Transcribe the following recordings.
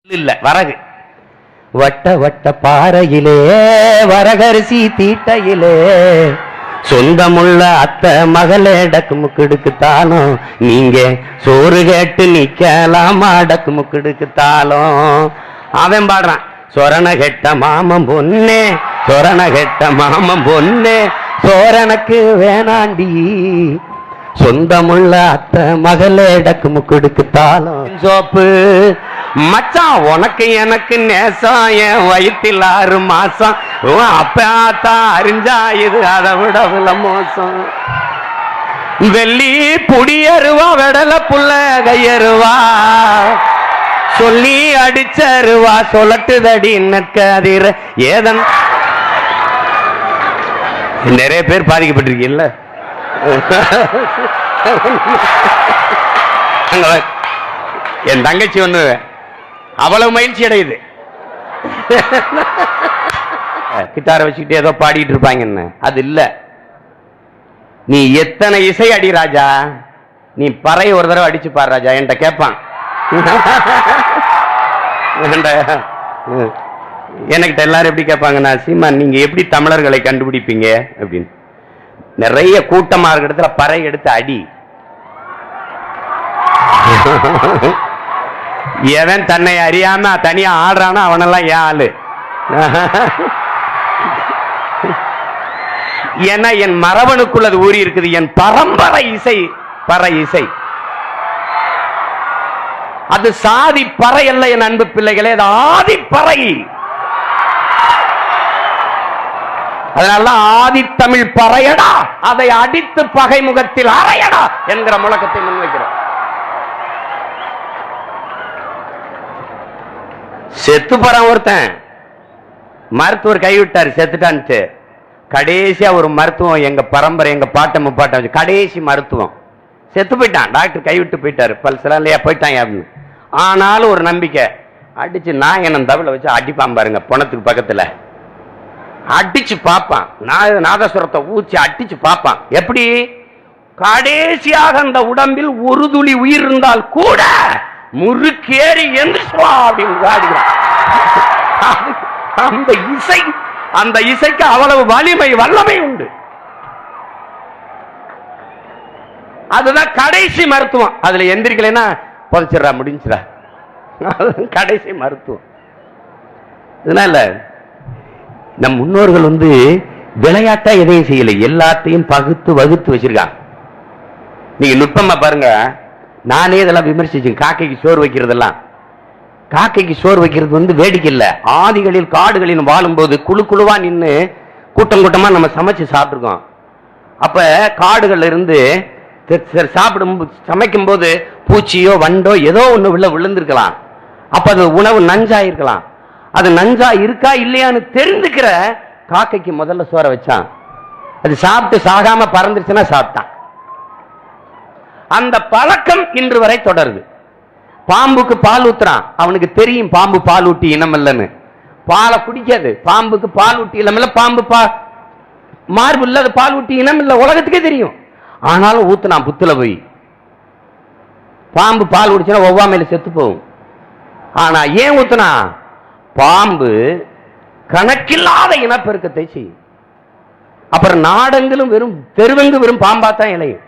இல்ல வரகு வட்ட வட்ட பாறையிலே வரகரிசி தீட்டையிலே சொந்தமுள்ள அத்தை மகளே டக்கு முக்கிடுக்குத்தாலும் நீங்க சோறு கேட்டு நிக்கலாமா டக்கு முக்கிடுக்குத்தாலும் அவன் பாடுறான். சொரண கெட்ட மாமன் பொண்ணே சொரண கெட்ட மாமன் பொண்ணே சோரனுக்கு வேணாண்டி சொந்தமுள்ள அத்தை மகளே டக்கு முக்கிடுக்குத்தாலும் சோப்பு மச்சான் உனக்கு எனக்கு நேசம் என் வயிற்றில் 6 மாசம் அப்பதான் அறிஞ்சா இது அதை விட மோசம் வெள்ளி புடியருவா வெடல புள்ள கையருவா சொல்லி அடிச்சருவா சொல்லட்டுதடி நற்கதிர ஏதன் நிறைய பேர் பாதிக்கப்பட்டிருக்கீல்ல. என் தங்கச்சி ஒண்ணு அவ்வளவு மகிழ்ச்சி அடையுது. கிட்டாரை வச்சுக்கிட்டு ஏதோ பாடிட்டு இருப்பாங்க. அது இல்ல, நீ எத்தனை இசை அடி ராஜா, நீ பறை ஒரு தடவை அடிச்சு பாரு ராஜா என்கிட்ட கேட்பான். என்கிட்ட எல்லாரும் எப்படி கேட்பாங்கன்னா, சீமான் நீங்க எப்படி தமிழர்களை கண்டுபிடிப்பீங்க அப்படின்னு. நிறைய கூட்டமா இருக்கிற இடத்துல பறை எடுத்து அடி. எவன் தன்னை அறியாம தனியா ஆடுறானோ அவனெல்லாம் ஏன் ஆளு. ஏன்னா என் மரபணுக்குள்ளது ஊறி இருக்குது. என் பரம்பரை இசை பறை இசை. அது சாதி பறை அல்ல என் அன்பு பிள்ளைகளே, அது ஆதி பறை. அதனால ஆதி தமிழ் பறையடா, அதை அடித்து பகை முகத்தில் அறையடா என்கிற முழக்கத்தை முன்வைக்கிறோம். செத்து போறான் ஒருத்தன், மருத்துவர் கைவிட்டாரு செத்துட்டான்ட்டு. கடைசியா ஒரு மருத்துவம் எங்க பரம்பரை எங்க பாட்ட முப்பாட்ட வச்சு கடைசி மருத்துவம் செத்து போயிட்டான். டாக்டர் கைவிட்டு போயிட்டாரு, பல்சலாம் இல்லையா போயிட்டான் அப்படின்னு. ஆனாலும் ஒரு நம்பிக்கை, அடிச்சு நான் என்ன தவில வச்சு அடிப்பான் பாருங்க, பணத்துக்கு பக்கத்துல அடிச்சு பார்ப்பான். நாதஸ்வரத்தை ஊச்சி அடிச்சு பார்ப்பான். எப்படி கடைசியாக அந்த உடம்பில் ஒரு துளி உயிர் இருந்தால் கூட முறுக்கேறி எந்திரிச்சுவா அப்படின்னு. அந்த இசை, அந்த இசைக்கு அவ்வளவு வலிமை வல்லமை உண்டு. அதுதான் கடைசி மருத்துவம். அதுல எந்திரிக்கலைன்னா புதைச்சிடறா முடிஞ்சிடா, கடைசி மருத்துவம். இதனால நம் முன்னோர்கள் விளையாட்டா எதையும் செய்யல, எல்லாத்தையும் பகுத்து வகுத்து வச்சிருக்காங்க. நீங்க நுட்பமா பாருங்க. நானே இதெல்லாம் விமர்சிச்சேன். காக்கைக்கு சோறு வைக்கிறதெல்லாம், காக்கைக்கு சோறு வைக்கிறது வேடிக்கை இல்ல. ஆதிகளில் காடுகளில் வாழும் போது குழு குழுவா நின்று கூட்டம் கூட்டமா நம்ம சமைச்சு சாப்பிட்டுருக்கோம். அப்ப காடுகள்ல இருந்து சாப்பிடும் சமைக்கும் போது பூச்சியோ வண்டோ ஏதோ ஒண்ணு விழுந்திருக்கலாம். அப்ப அது உணவு நஞ்சா இருக்கலாம். அது நஞ்சா இருக்கா இல்லையான்னு தெரிந்துக்கிற காக்கைக்கு முதல்ல சோற வச்சான். அது சாப்பிட்டு சாகாம பறந்துருச்சுன்னா சாப்பிட்டான். அந்த பழக்கம் இன்று வரை தொடருது. பாம்புக்கு பால் ஊத்துறான், அவனுக்கு தெரியும் பாம்பு பால் ஊட்டி இனம் இல்லைன்னு. பாலை குடிக்காது. பாம்புக்கு பால் ஊட்டி இனம் இல்ல, பாம்பு மார்பு இல்ல, அது பால் ஊட்டி இனம் இல்ல, உலகத்துக்கே தெரியும். ஆனாலும் ஊத்துனான் புத்துல போய். பாம்பு பால் குடிச்சுன்னா ஒவ்வாமையில செத்து போகும். ஆனா ஏன் ஊத்துனா? பாம்பு கணக்கில்லாத இனப்பெருக்கத்தை செய்யும். அப்புறம் நாடெங்கிலும் வெறும் தெருவெங்கு வெறும் பாம்பாத்தான் இலையும்.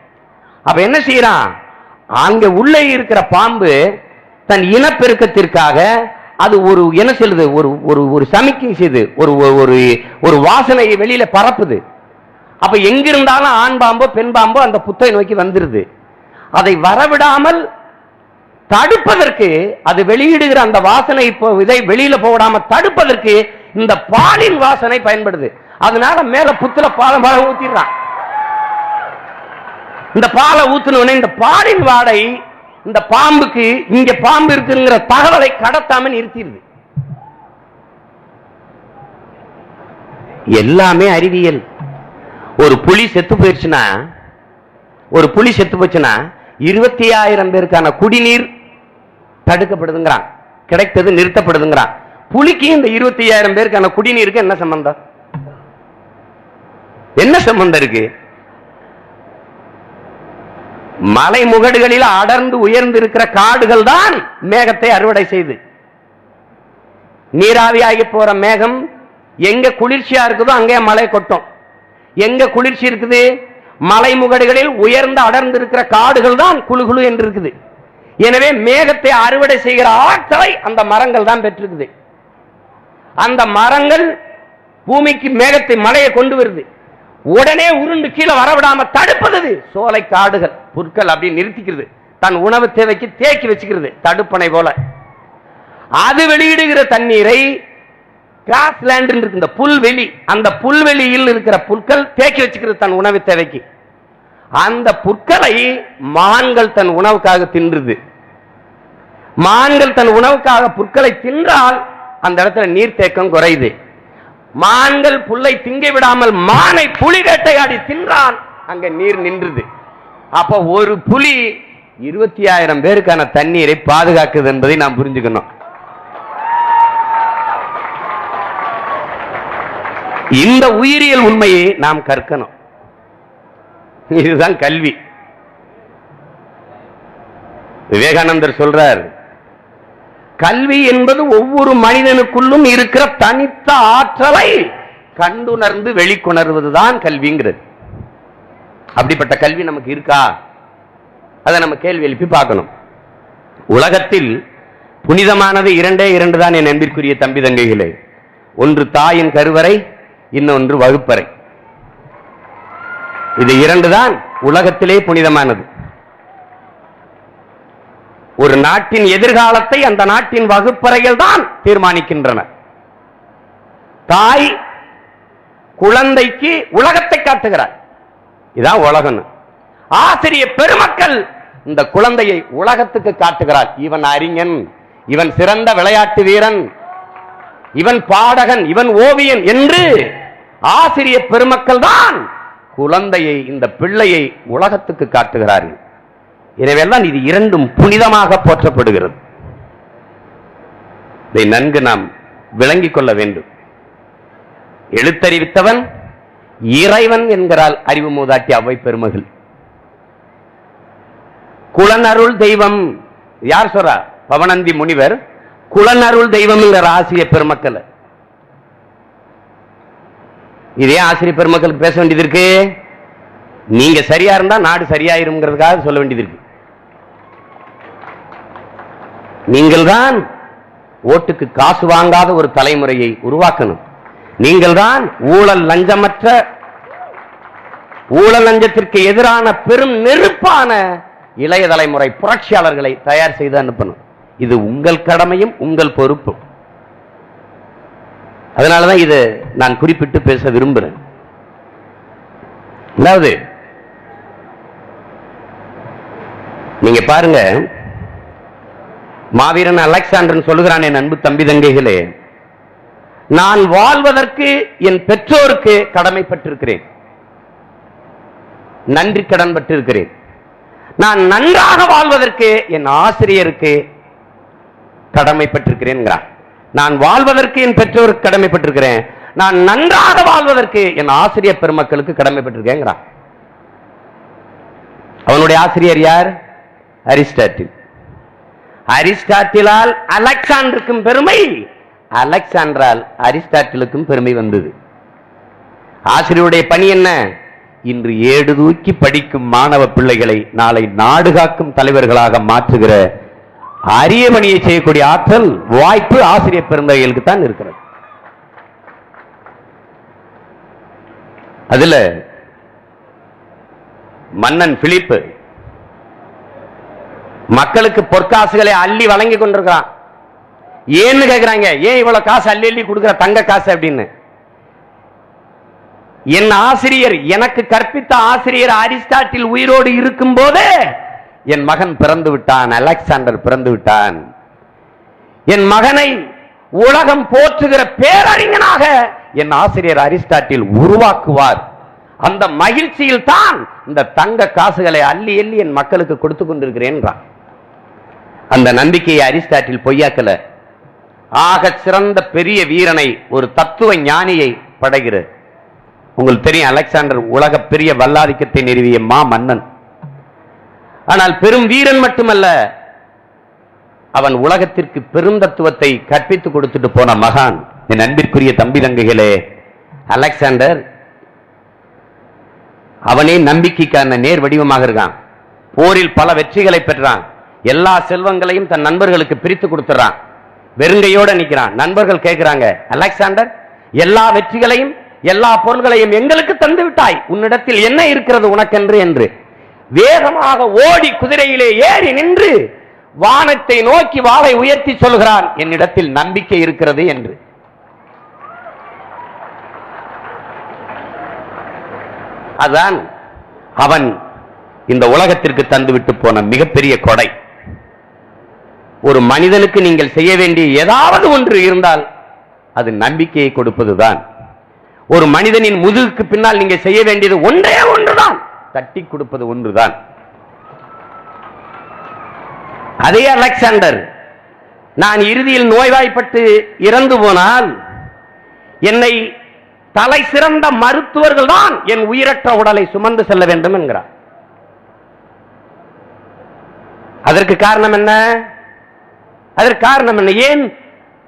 அப்ப என்ன செய்யறான்? அங்க உள்ளே இருக்கிற பாம்பு தன் இனப்பெருக்கத்திற்காக அது ஒரு என்ன சொல்லுது, ஒரு சமிக்கை செய்து ஒரு வாசனையை வெளியில பரப்புது. அப்ப எங்கிருந்தாலும் ஆண் பாம்போ பெண் பாம்போ அந்த புத்தை நோக்கி வந்துருது. அதை வரவிடாமல் தடுப்பதற்கு, அது வெளியிடுகிற அந்த வாசனை இதை வெளியில போடாம தடுப்பதற்கு இந்த பாலின் வாசனை பயன்படுது. அதனால மேல புத்துல பாலம் ஊத்திடுறான். இந்த பாலை ஊத்துனவனே இந்த பாலின் வாடை இந்த பாம்புக்கு இங்க பாம்பு இருக்குங்கிற தகவலை கடத்தாம நிறுத்திடுது. எல்லாமே அறிவியல். ஒரு புலி செத்து போயிடுச்சுன்னா 25,000 பேருக்கான குடிநீர் தடுக்கப்படுதுங்கிறான், கிடைத்தது நிறுத்தப்படுதுங்கிறான். புலிக்கு இந்த 25,000 பேருக்கான குடிநீருக்கு என்ன சம்பந்தம்? என்ன சம்பந்தம் இருக்கு? மலை முகடுகளில் அடர்ந்து உயர்ந்து இருக்கிற காடுகள் தான் மேகத்தை அறுவடை செய்து நீராவியாகி போற மேகம் எங்க குளிர்ச்சியா இருக்குதோ அங்கே மழை கொட்டும். எங்க குளிர்ச்சி இருக்குது? மலை முகடுகளில் உயர்ந்த அடர்ந்து இருக்கிற காடுகள் தான் குழுகுழு என்று இருக்குது. எனவே மேகத்தை அறுவடை செய்கிற ஆற்றலை அந்த மரங்கள் தான் பெற்றிருக்குது. அந்த மரங்கள் பூமிக்கு மேகத்தை மழையை கொண்டு வருது. உடனே உருண்டு கீழே வரவிடாம தடுப்பது சோலை காடுகள், புற்கள் அப்படி நிறுத்திக்கிறது. தன் உணவு தேவைக்கு தேக்கி வச்சுக்கிறது தடுப்பணை போல. அது வெளியிடுகிற தண்ணீரை கிராஸ்லேண்ட் இருக்கு, இந்த புல்வெளி, அந்த புல்வெளியில் இருக்கிற புற்கள் தேக்கி வச்சுக்கிறது தன் உணவு தேவைக்கு. அந்த புற்களை மான்கள் தன் உணவுக்காக தின்றுது. மான்கள் தன் உணவுக்காக புற்களை தின்றால் அந்த இடத்துல நீர்த்தேக்கம் குறையுது. மான்கள் புல்லை திங்க விடாமல் மானை புலி வேட்டையாடி தின்றால் அங்க நீர் நின்றுது. அப்ப ஒரு புலி 20,000 பேருக்கான தண்ணீரை பாதுகாக்குது என்பதை நாம் புரிஞ்சுக்கணும். இந்த உயிரியல் உண்மையை நாம் கற்கணும். இதுதான் கல்வி. விவேகானந்தர் சொல்றார், கல்வி என்பது ஒவ்வொரு மனிதனுக்குள்ளும் இருக்கிற தனித்த ஆற்றலை கண்டுணர்ந்து வெளிக்கொணர்வதுதான் கல்விங்கிறது. அப்படிப்பட்ட கல்வி நமக்கு இருக்கா? அதை நம்ம கேள்வி எழுப்பி பார்க்கணும். உலகத்தில் புனிதமானது இரண்டே இரண்டு தான் என் அன்பிற்குரிய தம்பி தங்கைகளே. ஒன்று தாயின் கருவறை, இன்னொன்று வகுப்பறை. இது இரண்டு தான் உலகத்திலே புனிதமானது. ஒரு நாட்டின் எதிர்காலத்தை அந்த நாட்டின் வகுப்பறைகள் தான் தீர்மானிக்கின்றன. தாய் குழந்தைக்கு உலகத்தை காட்டுகிறார். இதான் உலகம். ஆசிரியர் பெருமக்கள் இந்த குழந்தையை உலகத்துக்கு காட்டுகிறார். இவன் அறிஞன், இவன் சிறந்த விளையாட்டு வீரன், இவன் பாடகன், இவன் ஓவியன் என்று ஆசிரியர் பெருமக்கள் தான் குழந்தையை, இந்த பிள்ளையை உலகத்துக்கு காட்டுகிறார்கள். எனவேதான் இது இரண்டும் புனிதமாக போற்றப்படுகிறது. இதை நன்கு நாம் விளங்கிக் கொள்ள வேண்டும். எழுத்தறிவித்தவன் இறைவன் என்கிறாள் அறிவு மூதாட்டி அவ்வை பெருமகள். குலனருள் தெய்வம் யார் சொல்றா? பவனந்தி முனிவர் குலனருள் தெய்வம் என்கிற ஆசிரியர் பெருமக்கள். இதே ஆசிரியர் பெருமக்களுக்கு பேச வேண்டியது இருக்கு. நீங்க சரியா இருந்தா நாடு சரியாயிருங்கிறதுக்காக சொல்ல வேண்டியது இருக்கு. நீங்கள் தான் ஓட்டுக்கு காசு வாங்காத ஒரு தலைமுறையை உருவாக்கணும். நீங்கள் தான் ஊழல் லஞ்சமற்ற, ஊழல் லஞ்சத்திற்கு எதிரான பெரும் நெருப்பான இளைய தலைமுறை புரட்சியாளர்களை தயார் செய்து அனுப்பணும். இது உங்கள் கடமையும் உங்கள் பொறுப்பும். அதனாலதான் இது நான் குறிப்பிட்டு பேச விரும்புகிறேன். அதாவது நீங்க பாருங்க, மாவீரன் அலெக்சாண்டர் சொல்லுகிறான், என் அன்பு தம்பி தங்கைகளே, நான் வாழ்வதற்கு என் பெற்றோருக்கு கடமைப்பட்டிருக்கிறேன், நன்றி கடன் பட்டிருக்கிறேன். நான் நன்றாக வாழ்வதற்கு என் ஆசிரியருக்கு கடமைப்பட்டிருக்கிறேன். நான் வாழ்வதற்கு என் பெற்றோருக்கு கடமைப்பட்டிருக்கிறேன், நான் நன்றாக வாழ்வதற்கு என் ஆசிரியர் பெருமக்களுக்கு கடமைப்பட்டிருக்கேன். அவனுடைய ஆசிரியர் யார்? அரிஸ்டாட்டில். அரிஸ்டாட்டிலால் அலெக்சாண்டருக்கும் பெருமை, அலெக்சாண்டரால் அரிஸ்டாட்டிலுக்கும் பெருமை வந்தது. ஆசிரியருடைய பணி என்ன? இன்று ஏடு தூக்கி படிக்கும் மாணவ பிள்ளைகளை நாளை நாடு காக்கும் தலைவர்களாக மாற்றுகிற அரிய பணியை செய்யக்கூடிய ஆற்றல், வாய்ப்பு ஆசிரியர் பெருந்தகைகளுக்கு தான் இருக்கிறது. அதுல மன்னன் பிலிப்பு மக்களுக்கு பொற்காசுகளை அள்ளி வழங்கி கொண்டிருக்கிறான். ஏன்னு கேட்கிறாங்க, ஏன் இவ்வளவு காசு அள்ளி அள்ளி கொடுக்கிற, தங்க காசு அப்படின்னு. என் ஆசிரியர், எனக்கு கற்பித்த ஆசிரியர் அரிஸ்டாட்டில் உயிரோடு இருக்கும் போது என் மகன் பிறந்து விட்டான், அலெக்சாண்டர் பிறந்து விட்டான். என் மகனை உலகம் போற்றுகிற பேரறிஞனாக என் ஆசிரியர் அரிஸ்டாட்டில் உருவாக்குவார். அந்த மகிழ்ச்சியில் தான் இந்த தங்க காசுகளை அள்ளி அள்ளி என் மக்களுக்கு கொடுத்து கொண்டிருக்கிறேன். அந்த நம்பிக்கையை அரிஸ்டாட்டில் பொய்யாக்கல. ஆக சிறந்த பெரிய வீரனை, ஒரு தத்துவ ஞானியை படைகிறது. உங்களுக்கு தெரியும், அலெக்சாண்டர் உலக பெரிய வல்லாதிக்கத்தை நிறுவிய மா மன்னன். ஆனால் பெரும் வீரன் மட்டுமல்ல, அவன் உலகத்திற்கு பெருந்தத்துவத்தை கற்பித்து கொடுத்துட்டு போன மகான். என் அன்பிற்குரிய தம்பி தங்கைகளே, அலெக்சாண்டர் அவனே நம்பிக்கைக்கான நேர் வடிவமாக இருக்கான். போரில் பல வெற்றிகளை பெற்றான். எல்லா செல்வங்களையும் தன் நண்பர்களுக்கு பிரித்து கொடுத்துறான். வெறுங்கையோட நிற்கிறான். நண்பர்கள் கேட்கிறாங்க, அலெக்சாண்டர், எல்லா வெற்றிகளையும் எல்லா பொருள்களையும் எங்களுக்கு தந்து விட்டாய், உன்னிடத்தில் என்ன இருக்கிறது உனக்கென்று என்று வேகமாக ஓடி குதிரையிலே ஏறி நின்று வானத்தை நோக்கி வாளை உயர்த்தி சொல்கிறான், என்னிடத்தில் நம்பிக்கை இருக்கிறது என்று. அதான் அவன் இந்த உலகத்திற்கு தந்துவிட்டு போன மிகப்பெரிய கொடை. ஒரு மனிதனுக்கு நீங்கள் செய்ய வேண்டிய ஏதாவது ஒன்று இருந்தால் அது நம்பிக்கையை கொடுப்பதுதான். ஒரு மனிதனின் முதுகுக்கு பின்னால் நீங்க செய்ய வேண்டியது ஒன்றே ஒன்றுதான், தட்டி கொடுப்பது ஒன்றுதான். அதே அலெக்சாண்டர், நான் இறுதியில் நோய்வாய்ப்பட்டு இறந்து போனால் என்னை தலை சிறந்த மருத்துவர்கள் தான் என் உயிரற்ற உடலை சுமந்து செல்ல வேண்டும் என்கிறார். அதற்கு காரணம் என்ன? அதற்கு காரணம் என்ன? ஏன்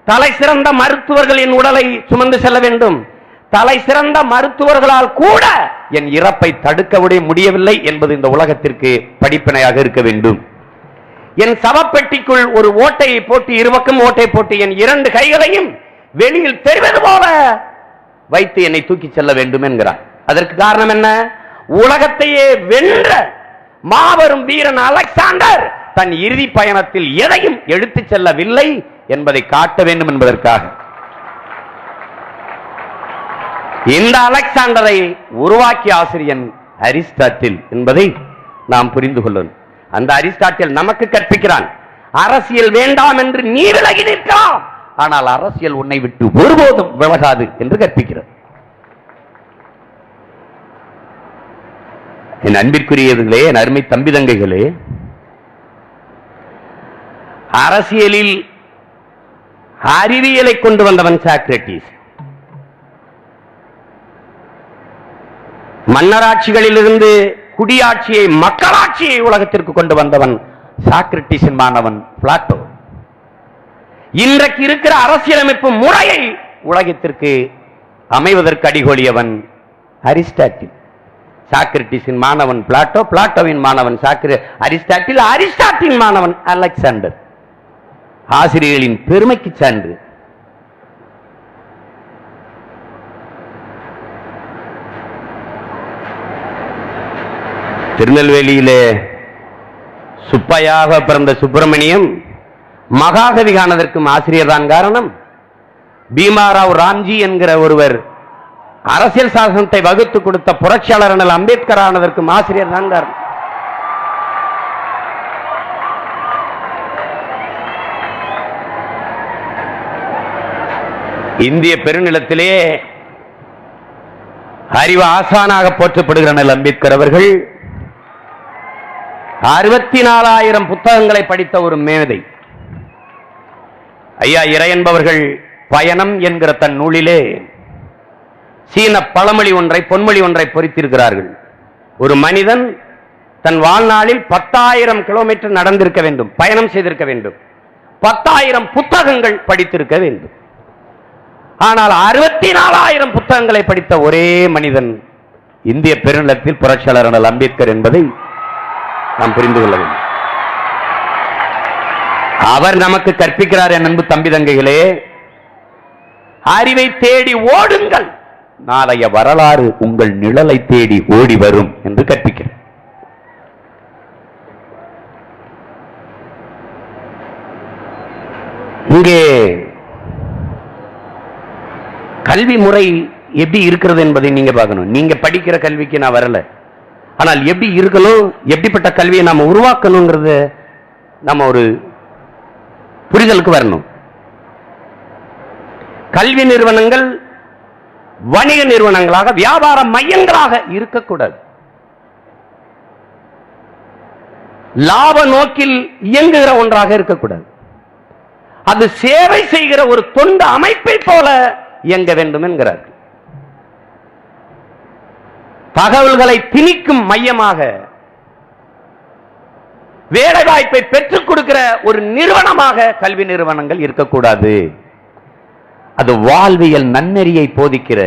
தலை சிறந்த மருத்துவர்கள் என் உடலை சுமந்து செல்ல வேண்டும்? தலை சிறந்த மருத்துவர்களால் கூட என் இறப்பை தடுக்க முடியவில்லை என்பது இந்த உலகத்திற்கு படிப்பினையாக இருக்க வேண்டும். என் சவப்பெட்டிக்குள் ஒரு ஓட்டையை போட்டு, இருபக்கம் ஓட்டை போட்டு என் இரண்டு கைகளையும் வெளியில் தெரிவது போல வைத்து என்னை தூக்கி செல்ல வேண்டும் என்கிறார். அதற்கு காரணம் என்ன? உலகத்தையே வென்ற மாபெரும் வீரன் அலெக்சாண்டர் தன் இறுதி பயணத்தில் எதையும் எடுத்து செல்லவில்லை என்பதை காட்ட வேண்டும் என்பதற்காக. இந்த அலெக்சாண்டரை உருவாக்கிய ஆசிரியன் அரிஸ்டாட்டில் என்பதை நாம் புரிந்து கொள்ளணும். அந்த அரிஸ்டாட்டில் நமக்கு கற்பிக்கிறான், அரசியல் வேண்டாம் என்று நீ விலகி நிற்கலாம், ஆனால் அரசியல் உன்னை விட்டு ஒருபோதும் விலகாது என்று கற்பிக்கிறார். என் அன்பிற்குரியவர்களே, என் அருமை தம்பி தங்கைகளே, அரசியலில் அறிவியலை கொண்டு வந்தவன் சாக்ரட்டிஸ். மன்னராட்சிகளிலிருந்து குடியாட்சியை, மக்களாட்சியை உலகத்திற்கு கொண்டு வந்தவன் சாக்ரட்டிஸின் மாணவன் பிளாட்டோ. இன்றைக்கு இருக்கிற அரசியலமைப்பு முறையை உலகத்திற்கு அமைவதற்கு அடிகோலியவன் அரிஸ்டாட்டில். சாக்ரட்டிஸின் மாணவன் பிளாட்டோ, பிளாட்டோவின் மாணவன் அரிஸ்டாட்டில், அரிஸ்டாட்டின் மாணவன் அலெக்சாண்டர். ஆசிரியர்களின் பெருமைக்கு சான்று. திருநெல்வேலியிலே சுப்பையாக பிறந்த சுப்பிரமணியம் மகாகவி காணதற்கும் ஆசிரியர் தான் காரணம். பீமாராவ் ராம்ஜி என்கிற ஒருவர் அரசியல் சாசனத்தை வகுத்து கொடுத்த புரட்சியாளர் அம்பேத்கர் ஆனதற்கும் ஆசிரியர் தான் காரணம். இந்திய பெருநிலத்திலே அறிவு ஆசானாக போற்றப்படுகிற அம்பேத்கர் அவர்கள் 64,000 புத்தகங்களை படித்த ஒரு மேதை. ஐயா இறை என்பவர்கள் பயணம் என்கிற தன் நூலிலே சீன பழமொழி ஒன்றை, பொன்மொழி ஒன்றை பொறித்திருக்கிறார்கள். ஒரு மனிதன் தன் வாழ்நாளில் 10,000 கிலோமீட்டர் நடந்திருக்க வேண்டும், பயணம் செய்திருக்க வேண்டும், 10,000 புத்தகங்கள் படித்திருக்க வேண்டும். ஆனால் 64,000 புத்தகங்களை படித்த ஒரே மனிதன் இந்திய பெருநிலத்தில் புரட்சியாளர் அம்பேத்கர் என்பதை நாம் புரிந்து கொள்ள வேண்டும். அவர் நமக்கு கற்பிக்கிறார். என் அன்பு தம்பி தங்கைகளே, அறிவை தேடி ஓடுங்கள், நாளைய வரலாறு உங்கள் நிழலை தேடி ஓடி வரும் என்று கற்பிக்கிறார். இங்கே கல்வி முறை எப்படி இருக்கிறது என்பதை நீங்க பார்க்கணும். நீங்க படிக்கிற கல்விக்கு நான் வரல, ஆனால் எப்படி இருக்கணும், எப்படிப்பட்ட கல்வியை நாம உருவாக்கணுங்கிறத நம்ம ஒரு புரிதலுக்கு வரணும். கல்வி நிறுவனங்கள் வணிக நிறுவனங்களாக, வியாபார மையங்களாக இருக்கக்கூடாது. லாப நோக்கில் இயங்குகிற ஒன்றாக இருக்கக்கூடாது. அது சேவை செய்கிற ஒரு தொண்டு அமைப்பை போல இயங்க வேண்டும் என்கிறார். தகவல்களை திணிக்கும் மையமாக, வேலை வாய்ப்பை பெற்றுக் கொடுக்கிற ஒரு நிறுவனமாக கல்வி நிறுவனங்கள் இருக்கக்கூடாது. அது வாழ்வியல் நன்னெறியை போதிக்கிற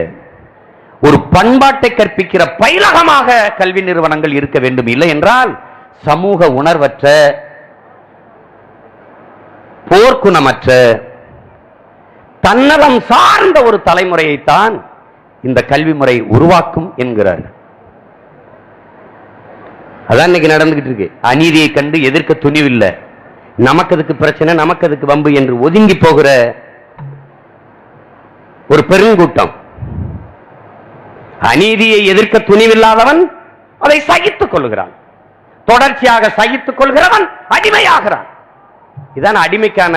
ஒரு பண்பாட்டை கற்பிக்கிற பயிலகமாக கல்வி நிறுவனங்கள் இருக்க வேண்டும். இல்லை என்றால் சமூக உணர்வற்ற, போர்க்குணமற்ற, தன்னலம் சார்ந்த ஒரு தலைமுறையைத்தான் இந்த கல்வி முறை உருவாக்கும் என்கிறார். அதான் இன்னைக்கு நடந்துகிட்டு இருக்கு. அநீதியை கண்டு எதிர்க்க துணிவில்லை, நமக்கு அதுக்கு பிரச்சனை, நமக்கு அதுக்கு வம்பு என்று ஒதுங்கி போகிற ஒரு பெருங்கூட்டம். அநீதியை எதிர்க்க துணிவில்லாதவன் அதை சகித்துக் கொள்கிறான். தொடர்ச்சியாக சகித்துக் கொள்கிறவன் அடிமையாகிறான். இதான் அடிமைக்கான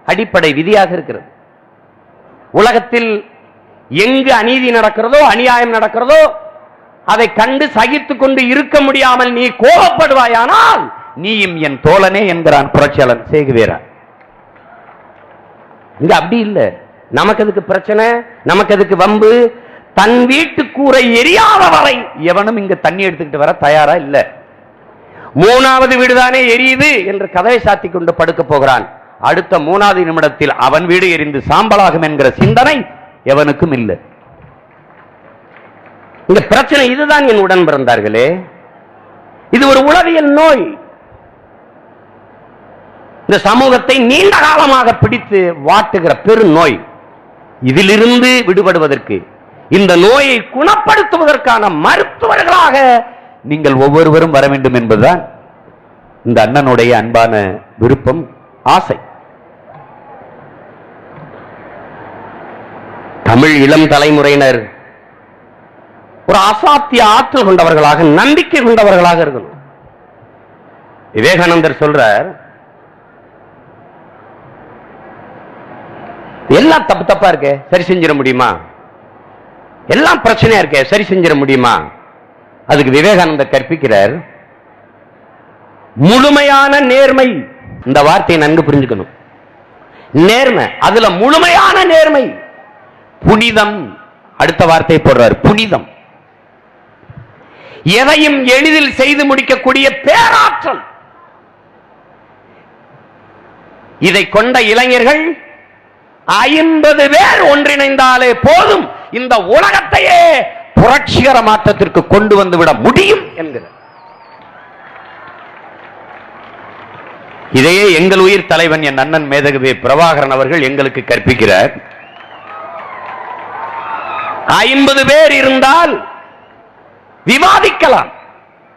அடிப்படை விதியாக இருக்கிறது. உலகத்தில் எங்கு அநீதி நடக்கிறதோ, அநியாயம் நடக்கிறதோ, அதை கண்டு சகித்துக் கொண்டு இருக்க முடியாமல் நீ கோபப்படுவாயானால் நீயும் என் தோழனே என்கிறான் புரட்சியாளன் சேகுவேரா. இங்க அப்படி இல்லை. நமக்கு அதுக்கு பிரச்சனை, நமக்கு அதுக்கு வம்பு. தன் வீட்டு கூரை எரியாத வரை எவனும் இங்க தண்ணி எடுத்துக்கிட்டு வர தயாரா இல்ல. மூணாவது வீடுதானே எரியுது என்று கதவை சாத்தி கொண்டு படுக்க போகிறான். அடுத்த 3வது நிமிடத்தில் அவன் வீடு எரிந்து சாம்பலாகும் என்கிற சிந்தனை எவனுக்கும் இல்லை. இந்த பிரச்சனை இதுதான் என் உடன் பிறந்தார்களே. இது ஒரு உளவியல் நோய். இந்த சமூகத்தை நீண்ட காலமாக பிடித்து வாட்டுகிற பெரு நோய். இதிலிருந்து விடுபடுவதற்கு, இந்த நோயை குணப்படுத்துவதற்கான மருத்துவர்களாக நீங்கள் ஒவ்வொருவரும் வர வேண்டும் என்பதுதான் இந்த அண்ணனுடைய அன்பான விருப்பம், ஆசை. தமிழ் இளம் தலைமுறையினர் ஒரு அசாத்திய ஆற்றல் கொண்டவர்களாக, நம்பிக்கை கொண்டவர்களாக இருக்கணும். விவேகானந்தர் சொல்றார், எல்லாம் தப்பு தப்பா இருக்கு, சரி செஞ்சிட முடியுமா? எல்லாம் பிரச்சனையா இருக்கு, சரி செஞ்சிட முடியுமா? அதுக்கு விவேகானந்தர் கற்பிக்கிறார், முழுமையான நேர்மை. இந்த வார்த்தையை நன்கு புரிஞ்சுக்கணும். நேர்மை, அதுல முழுமையான நேர்மை. புனிதம், அடுத்த வார்த்தை போடுறார், புனிதம். எதையும் எளிதில் செய்து முடிக்கக்கூடிய பேராற்றல். இதை கொண்ட இளைஞர்கள் 50 பேர் ஒன்றிணைந்தாலே போதும், இந்த உலகத்தையே புரட்சிகர மாற்றத்திற்கு கொண்டு வந்துவிட முடியும் என்கிறார். இதையே எங்கள் உயிர் தலைவன் என் அண்ணன் மேதகவி பிரபாகரன் அவர்கள் எங்களுக்கு கற்பிக்கிறார். 50 பேர் இருந்தால் விவாதிக்கலாம்,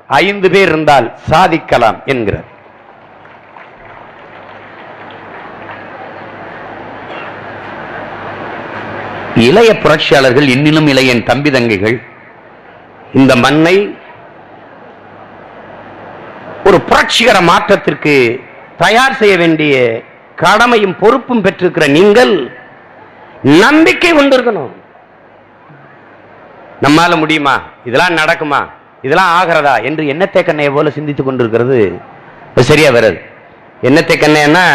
5 பேர் இருந்தால் சாதிக்கலாம் என்கிறார். இளைய புரட்சியாளர்கள், இன்னிலும் இளைய தம்பி தங்கைகள், இந்த மண்ணை ஒரு புரட்சிகர மாற்றத்திற்கு தயார் செய்ய வேண்டிய கடமையும் பொறுப்பும் பெற்றிருக்கிற நீங்கள் நம்பிக்கை கொண்டிருக்கணும். நம்மால முடியுமா, இதெல்லாம் நடக்குமா, இதெல்லாம் ஆகிறதா என்று எண்ணத்தை கண்ணையை போல சிந்தித்துக் கொண்டிருக்கிறது சரியா வராது. எண்ணத்தை கண்ணையன்னா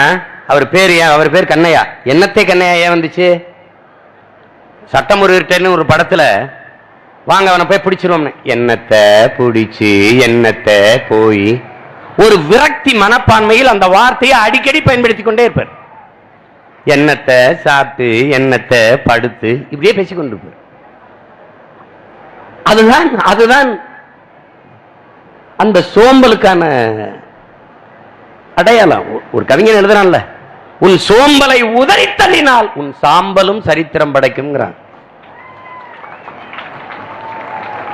அவர் பேர் ஏன், அவர் பேர் கண்ணையா, எண்ணத்தை கண்ணையா ஏன் வந்துச்சு? சட்டமுறைன்னு ஒரு படத்துல வாங்க அவனை போய் பிடிச்சிருவோம், எண்ணத்தை பிடிச்சு எண்ணத்தை போய், ஒரு விரக்தி மனப்பான்மையில் அந்த வார்த்தையை அடிக்கடி பயன்படுத்திக் கொண்டே இருப்பார். எண்ணத்தை சாப்பிட்டு எண்ணத்தை படுத்து இப்படியே பேசிக்கொண்டிருப்பார். அதுதான் அந்த சோம்பலுக்கான அடையாளம். ஒரு கவிஞன் எழுதுறான்ல, உன் சோம்பலை உதறி தள்ளினால் உன் சாம்பலும் சரித்திரம் படைக்கும்.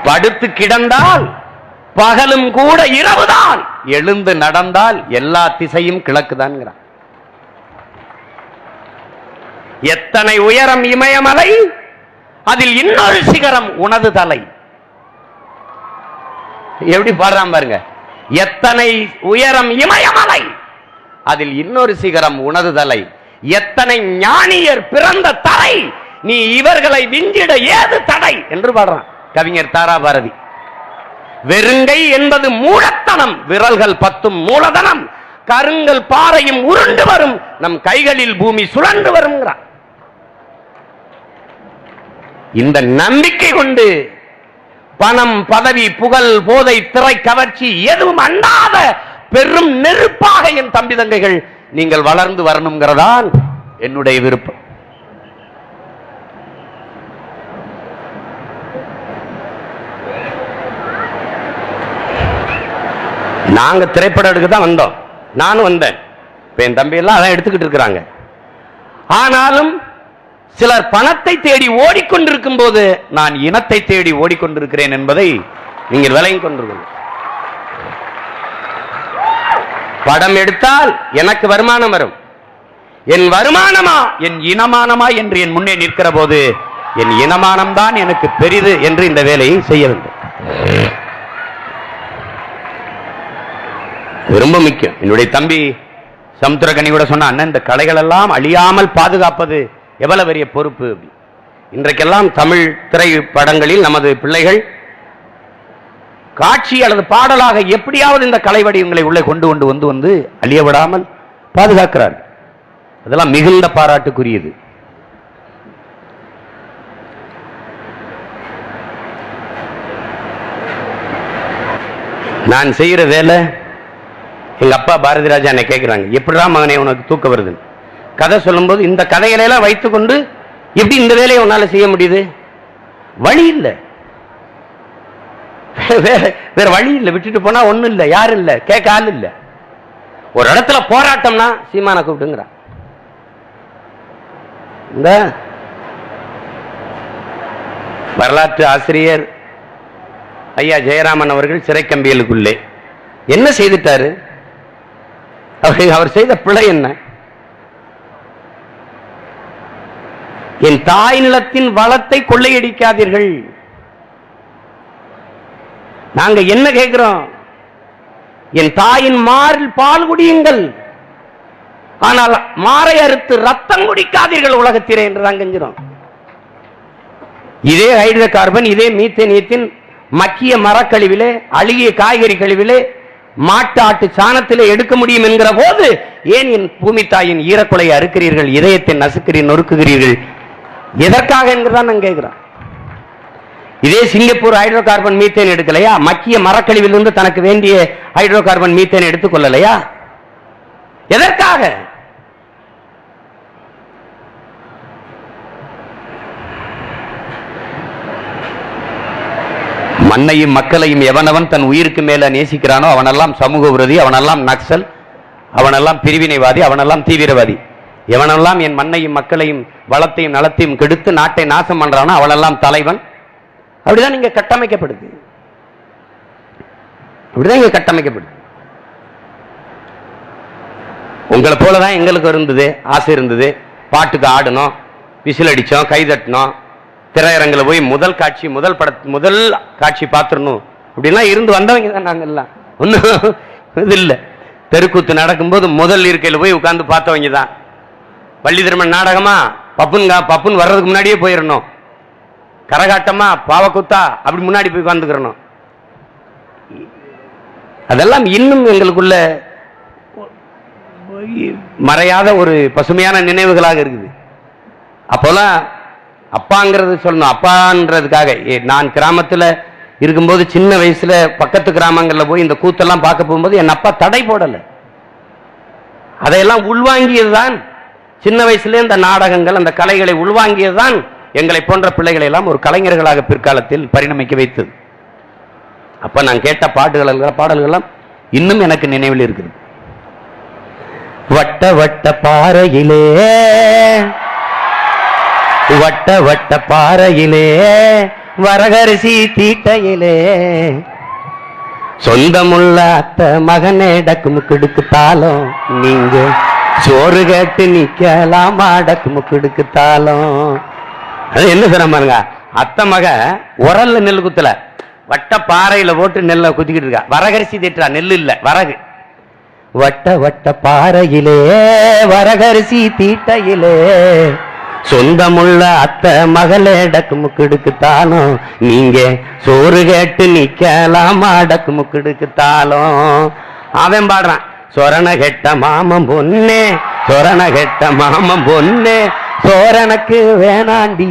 படுத்து கிடந்தால் பகலும் கூட இரவுதான், எழுந்து நடந்தால் எல்லா திசையும் கிழக்குதான். எத்தனை உயரம் இமயமலை, அதில் இன்னொரு சிகரம் உனது தலை. எப்படி பாடுறான் பாருங்க, எத்தனை உயரம் இமயமலை, அதில் இன்னொரு சிகரம் உனது தலை. எத்தனை ஞானியர் பிறந்த தலை, நீ இவர்களை விஞ்சிட ஏது தடை என்று பாடுறான் கவிஞர் தாரா பாரதி. வெறுங்கை என்பது மூடத்தனம், விரல்கள் 10 மூலதனம், கருங்கல் பாறையும் உருண்டு வரும், நம் கைகளில் பூமி சுழன்று வரும். இந்த நம்பிக்கை கொண்டு பணம், பதவி, புகழ், போதை, திரை கவர்ச்சி எதுவும் அண்டாத பெரும் நெருப்பாக என் தம்பி தங்கைகள் நீங்கள் வளர்ந்து வரணுங்கிறதான் என்னுடைய விருப்பம். நாங்க திரைப்படம் எடுக்க தான் வந்தோம், நானும் வந்தேன். இப்ப என் தம்பி எல்லாம் அதான் எடுத்துக்கிட்டு இருக்கிறாங்க. ஆனாலும் சிலர் பணத்தை தேடி ஓடிக்கொண்டிருக்கும் போது நான் இனத்தை தேடி ஓடிக்கொண்டிருக்கிறேன் என்பதை நீங்கள் விளங்கிக் கொண்டிருக்கணும். படம் எடுத்தால் எனக்கு வருமானம் வரும். என் வருமானமா என் இனமானமா என்று என் முன்னே நிற்கிற போது என் இனமானம் தான் எனக்கு பெரிது என்று இந்த வேலையை செய்ய வேண்டும். ரொம்ப முக்கியம். என்னுடைய தம்பி சமுத்திரகனி கூட சொன்ன, அண்ணன் இந்த கலைகள் எல்லாம் அழியாமல் பாதுகாப்பது எவ்வளவு பெரிய பொறுப்பு. இன்றைக்கெல்லாம் தமிழ் திரைப்படங்களில் நமது பிள்ளைகள் காட்சி அல்லது பாடலாக எப்படியாவது இந்த கலை வடிவங்களை உள்ளே கொண்டு வந்து அழிய விடாமல் பாதுகாக்கிறார். அதெல்லாம் மிகுந்த பாராட்டுக்குரியது. நான் செய்யற வேலை, எங்க அப்பா பாரதி ராஜா என்னை கேட்கிறாங்க, எப்படிடா மகனே உனக்கு தூக்க வருது? கதை சொல்லும் போது இந்த கதைகளை எல்லாம் வைத்துக் கொண்டு எப்படி இந்த வேலையை உன்னால செய்ய முடியுது? வழி இல்லை, வேற வழி இல்லை. விட்டுட்டு போனா ஒண்ணும் இல்லை, யாரும் இல்லை, கேட்க ஆள் இல்லை. ஒரு இடத்துல போராட்டம்னா சீமான கூப்பிட்டுங்கிறான். இந்த வரலாற்று ஆசிரியர் ஐயா ஜெயராமன் அவர்கள் சிறை கம்பியலுக்குள்ளே என்ன செய்துட்டாரு? அவர் செய்த பிழை என்ன? என் தாய் நிலத்தின் வளத்தை கொள்ளையடிக்காதீர்கள். நாங்க என்ன கேட்கிறோம்? என் தாயின் மாறில் பால் குடியுங்கள், ஆனால் மாறை அறுத்து ரத்தம் குடிக்காதீர்கள் உலகத்திலே என்று தான் கெஞ்சிரோம். இதே ஹைட்ரோ கார்பன், இதே மீத்தேனியத்தின் மக்கிய மரக்கழிவிலே, அழுகிய காய்கறி கழிவிலே, மாட்டு ஆட்டு சாணத்திலே எடுக்க முடியும் என்கிற போது ஏன் என் பூமி தாயின் ஈரக்குலையை அறுக்கிறீர்கள், இதயத்தை நசுக்கிறீர்கள், நொறுக்குகிறீர்கள்? எதற்காக என்கிறதான் நான் கேட்கிறோம். இதே சிங்கப்பூர் ஹைட்ரோ கார்பன் மீத்தேன் எடுக்கலையா? மக்கிய மரக்கழிவிலிருந்து தனக்கு வேண்டிய ஹைட்ரோ கார்பன் மீத்தேன் எடுத்துக் கொள்ளலையா? எதற்காக? மண்ணையும் மக்களையும் எவனவன் தன் உயிருக்கு மேல நேசிக்கிறானோ அவனெல்லாம் சமூக விரோதி, அவனெல்லாம் நக்சல், அவனெல்லாம் பிரிவினைவாதி, அவனெல்லாம் தீவிரவாதி. எவனெல்லாம் என் மண்ணையும் மக்களையும் வளத்தையும் நலத்தையும் கெடுத்து நாட்டை நாசம் பண்றானோ அவனெல்லாம் தலைவன். அப்படிதான் நீங்க கட்டமைக்கப்படுது, அப்படிதான் இங்க கட்டமைக்கப்படுது. உங்களை போலதான் எங்களுக்கு இருந்தது, ஆசை இருந்தது. பாட்டுக்கு ஆடணும், விசில் அடிச்சோம், கைதட்டணும், திரையரங்கில் போய் முதல் காட்சி பார்த்துடணும் அப்படின்னா இருந்து வந்தவங்க தான் நாங்க எல்லாம். ஒன்றும் இது இல்லை. தெருக்கூத்து நடக்கும்போது முதல் இருக்கையில் போய் உட்கார்ந்து பார்த்தவங்க தான். வள்ளி திருமண் நாடகமா பப்புன் வர்றதுக்கு முன்னாடியே போயிடணும். கரகாட்டமா பாவக்குத்தா அப்படி முன்னாடி போய் உட்கார்ந்துக்கிறணும். அதெல்லாம் இன்னும் எங்களுக்குள்ள மறையாத ஒரு பசுமையான நினைவுகளாக இருக்குது. அப்போலாம் அப்பாங்கிறது சொல்லணும், அப்பான்றதுக்காக. நான் கிராமத்தில் இருக்கும்போது சின்ன வயசுல பக்கத்து கிராமங்களில் போய் இந்த கூத்தெல்லாம் பார்க்க போகும்போது என் அப்பா தடை போடலை. அதையெல்லாம் உள்வாங்கியதுதான் சின்ன வயசுல இந்த நாடகங்கள், அந்த கலைகளை உள்வாங்கியதுதான் எங்களை போன்ற பிள்ளைகளை எல்லாம் ஒரு கலைஞர்களாக பிற்காலத்தில் பரிணமிக்க வைத்தது. அப்ப நான் கேட்ட பாடல்கள் இன்னும் எனக்கு நினைவில் இருக்குது. வட்ட வட்ட பாறையிலே, வட்ட வட்ட பாறையிலே, வரகரிசி தீட்டையிலே, சொந்தமுள்ள அத்த மகனே டக்குமுக்குடுக்குத்தாலும் நீங்க சோறு கேட்டு நிக்கலாம் டக்குமுக்குடுக்குத்தாலும். அது என்ன சொன்னாங்க? அத்த மக உரல்ல நெல் குத்தல, வட்ட பாறையில போட்டு நெல்லை குத்திக்கிட்டு இருக்கா. வரகரிசி தீட்டா, நெல் இல்ல வரகு. வட்ட வட்ட பாறையிலே, வரகரிசி தீட்டையிலே, சொந்தமுள்ள அத்த மகளே டக்குமுக்குடுக்குத்தாலும் நீங்க சோறு கேட்டு நிக்கலாம் டக்குமுக்குடுக்குத்தாலும். அவன் பாடுறான், சொரண கெட்ட மாமம் பொண்ணே, சொரண கெட்ட மாமம் பொண்ணே, சோரனுக்கு வேணாண்டி,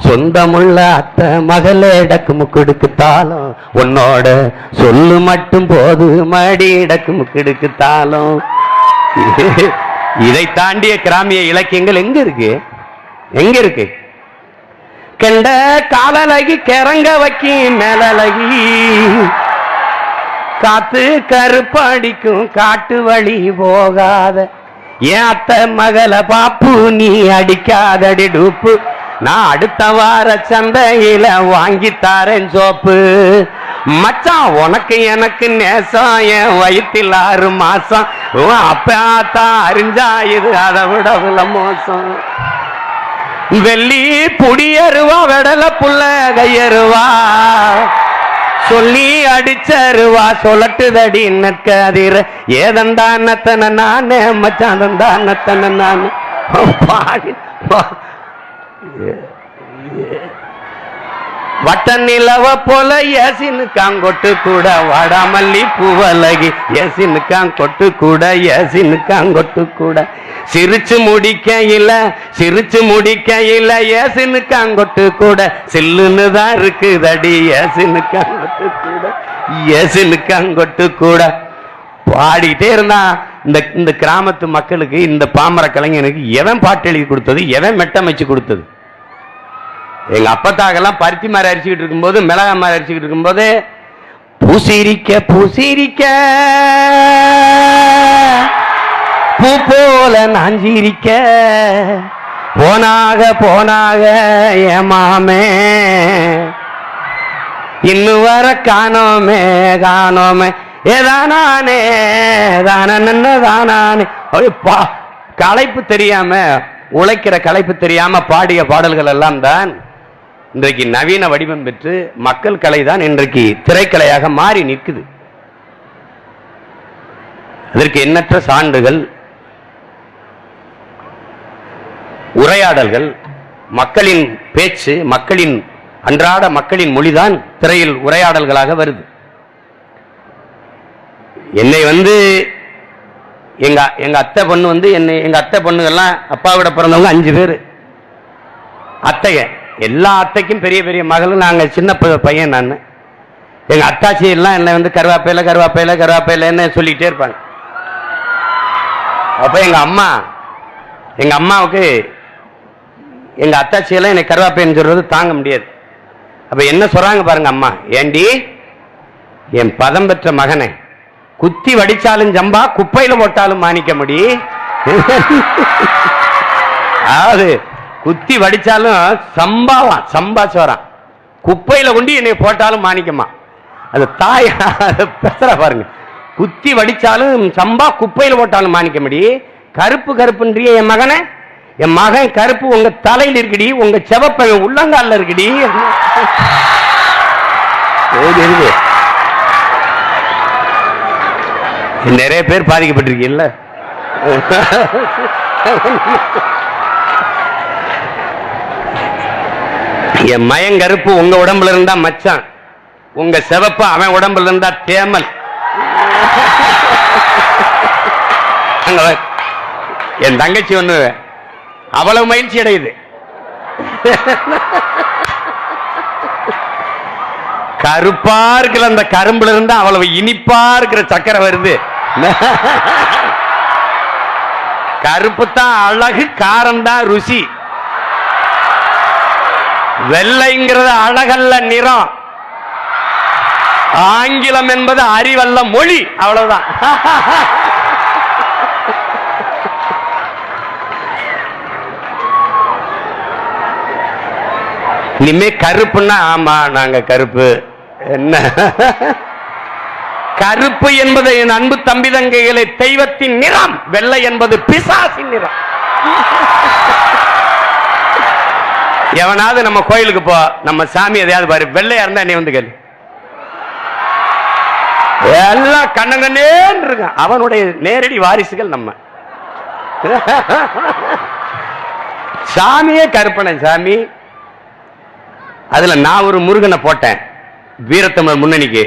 சொந்தமுள்ள அத்தை மகளே டக்கு முக்குடுக்கு தாளம் உன்னோட சொல்லு மட்டும் போது மடி டக்கு முக்குடுக்கு தாளம். இதை தாண்டிய கிராமிய இலக்கியங்கள் எங்க இருக்கு? எங்க இருக்கு? கெண்ட காலலகி கிறங்க வைக்கி மேலழகி காத்து கருப்படிக்கும் காட்டு வழி போகாத ஏன் அத்தை மகளை பாப்பு நீ அடிக்காதடி டூப்பு நான் அடுத்த வார சந்தையில வாங்கி தாரேன் சோப்பு. மச்சான் உனக்கு எனக்கு நேசம் என் வயிற்றில் 6 மாசம் அப்பதான் அறிஞ்சா இது அதை விட மோசம். வெள்ளி புடியருவா வெடல புள்ள கையருவா சொல்லி அடிச்சருவா சொல்லட்டுதடி நற்கதிர ஏதந்தானத்தன நானே மச்சாந்தந்தானத்தன நானே பாடி வட்ட நிலவ போல ஏசினுக்காங்கொட்டு கூட வாடாமல்லி பூவலகி ஏசினுக்காங்கொட்டு கூட ஏசினுக்காங்கொட்டு கூட சிரிச்சு முடிக்கையில ஏசினுக்காங்கொட்டு கூட சில்லுன்னு தான் இருக்குதடி ஏசினுக்காங்கொட்டு கூட ஏசினுக்காங்கொட்டு கூட பாடிட்டே இருந்தா. இந்த கிராமத்து மக்களுக்கு இந்த பாமர கலைஞனுக்கு எவன் பாட்டு எழுதி கொடுத்தது? எவன் மெட்டமைச்சு கொடுத்தது? எங்க அப்பத்தாக்கெல்லாம் பருத்தி மாதிரி அரிச்சுக்கிட்டு இருக்கும்போது மிளகா மாதிரி அரிச்சுக்கிட்டு இருக்கும்போது பூசிரிக்க பூசிரிக்க பூ போல நாஞ்சிரிக்க போனாக ஏமாமே இன்னும் வர காணோமே ஏதானே தானே களைப்பு தெரியாம உழைக்கிற களைப்பு தெரியாம பாடிய பாடல்கள் எல்லாம் தான் இன்றைக்கு நவீன வடிவம் பெற்று மக்கள் கலை தான் இன்றைக்கு திரைக்கலையாக மாறி நிற்குது. அதற்கு எண்ணற்ற சான்றுகள், உரையாடல்கள், மக்களின் பேச்சு, மக்களின் அன்றாட மக்களின் மொழிதான் திரையில் உரையாடல்களாக வருது. என்னை எங்க அத்தை பொண்ணு எங்க அத்தை பொண்ணுகள்லாம் அப்பாவோட பிறந்தவங்க 5 பேர் அத்தைய. எல்லா அத்தைக்கும் பெரிய பெரிய மகளும் நாங்க சின்ன பையன். நான் எங்க அத்தாச்சி எல்லாம் என்ன கருவாப்பையில சொல்லிட்டே இருப்பாங்க. அப்ப எங்க அம்மாவுக்கு எங்க அத்தாச்சி எல்லாம் என்னை கருவாப்பைன்னு சொல்றது தாங்க முடியாது. அப்ப என்ன சொல்றாங்க பாருங்க அம்மா, ஏண்டி என் பதம் பெற்ற மகனை குத்தி வடிச்சாலும் ஜம்பா குப்பையில போட்டாலும் மாணிக்க முடி. அதாவது குத்தி வடிச்சாலும் சம்பா சோறான், குப்பையில கொண்டு என்னை போட்டாலும் மாணிக்கமா. அது தாய் பேசுற பாருங்க. குத்தி வடிச்சாலும் சம்பா குப்பையில போட்டாலும் மாணிக்க முடி. கருப்பு கருப்புன்றிய என் மகனை, என் மகன் கருப்பு உங்க தலையில் இருக்குடி, உங்க செவப்ப உள்ளங்கால இருக்குடி. நிறைய பேர் பாதிக்கப்பட்டிருக்கீல்ல. என் மயங்கருப்பு உங்க உடம்புல இருந்தா மச்சான், உங்க செவப்பு அவன் உடம்புல இருந்தா தேமல். என் தங்கச்சி ஒண்ணு அவ்வளவு மகிழ்ச்சி அடையுது. கருப்பா இருக்கிற அந்த கரும்புல இருந்து அவ்வளவு இனிப்பா இருக்கிற சக்கரை வருது. கருப்பு தான் அழகு, காரம் தான் ருசி. வெள்ளைங்கிறது அழகல்ல நிறம், ஆங்கிலம் என்பது அறிவல்ல மொழி. அவ்வளவுதான். இனிமே கருப்புன்னா ஆமா நாங்க கருப்பு என்ன? கருப்பு என்பது என் அன்பு தம்பி தங்கைகளை தெய்வத்தின் நிறம், வெள்ளை என்பது பிசாசின் நிறம். எவனாவது நம்ம கோயிலுக்கு போ, நம்ம சாமி எதையாவது பாரு, வெள்ளையா இருந்தா என்னை வந்து கேளு, எல்லாம் கண்ணங்கண்ணே இருக்கான். அவனுடைய நேரடி வாரிசுகள் நம்ம. சாமியே கருப்பனை சாமி. அதுல நான் ஒரு முருகனை போட்டேன் வீரத்தமிழர் முன்னணிக்கு.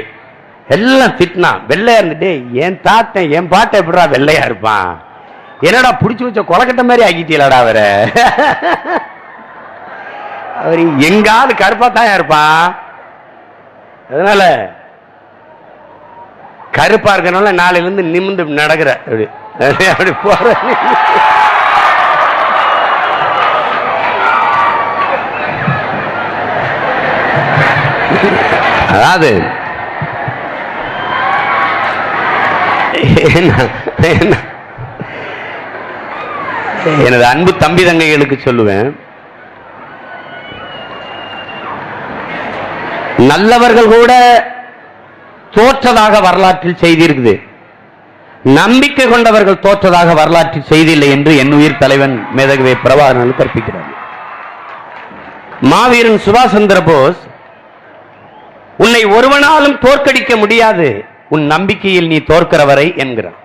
எல்லாம் திட்டினா வெள்ளையா இருந்துட்டு, என் தாத்தன் என் பாட்டை எப்படா வெள்ளையா இருப்பான், என்னடா புடிச்சு வச்ச கொலக்கட்ட மாதிரி ஆக்கிட்டீங்களாடா அவரை. அவர் எங்காவது கருப்பா தான் இருப்பான். அதனால கருப்பா இருக்கனால நாளையில இருந்து நிமிந்து நடக்கிற அப்படி போற. அதாவது எனது அன்பு தம்பி தங்கைகளுக்கு சொல்லுவேன், நல்லவர்கள் கூட தோற்றதாக வரலாற்றில் செய்தி இருக்குது, நம்பிக்கை கொண்டவர்கள் தோற்றதாக வரலாற்றில் செய்தி இல்லை என்று என் உயிர் தலைவன் மேதகவே பிரபாகரன் கற்பிக்கிறார். மாவீரன் சுபாஷ் சந்திர போஸ், உன்னை ஒருவனாலும் தோற்கடிக்க முடியாது, உன் நம்பிக்கையில் நீ தோற்கிறவரை என்கிறான்.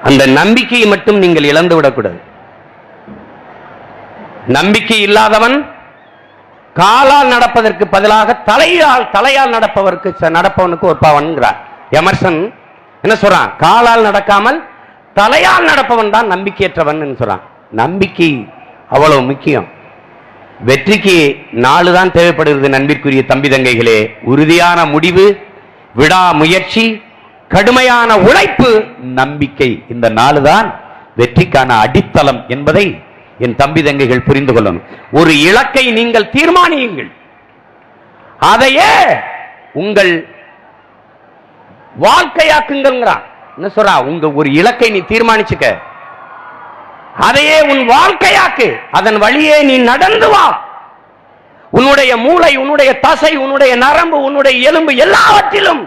அந்த நம்பிக்கையை மட்டும் நீங்கள் இழந்து விடக்கூடாது. நம்பிக்கை இல்லாதவன் காலால் நடப்பதற்கு பதிலாக தலையால் நடப்பவனுக்கு ஒப்பாவன்கிறார். எமர்சன் என்ன சொல்றான்? காலால் நடக்காமல் தலையால் நடப்பவன் தான் நம்பிக்கையற்றவன் சொல்றான். நம்பிக்கை அவ்வளவு முக்கியம். வெற்றிக்கு 4 தான் தேவைப்படுகிறது நண்பிற்குரிய தம்பி தங்கைகளே. உறுதியான முடிவு, விடாமுயற்சி, கடுமையான உழைப்பு, நம்பிக்கை. இந்த 4 தான் வெற்றிக்கான அடித்தளம் என்பதை என் தம்பி தங்கைகள் புரிந்து கொள்ளணும். ஒரு இலக்கை நீங்கள் தீர்மானியுங்கள், அதையே உங்கள் வாழ்க்கையாக்குங்கிறான். என்ன சொல்றா? உங்க ஒரு இலக்கை நீ தீர்மானிச்சுக்க, அதையே உன் வாழ்க்கையாக்கு, அதன் வழியே நீ நடந்து வா. உன்னுடைய மூளை, உன்னுடைய தசை, உன்னுடைய நரம்பு, உன்னுடைய எலும்பு எல்லாவற்றிலும்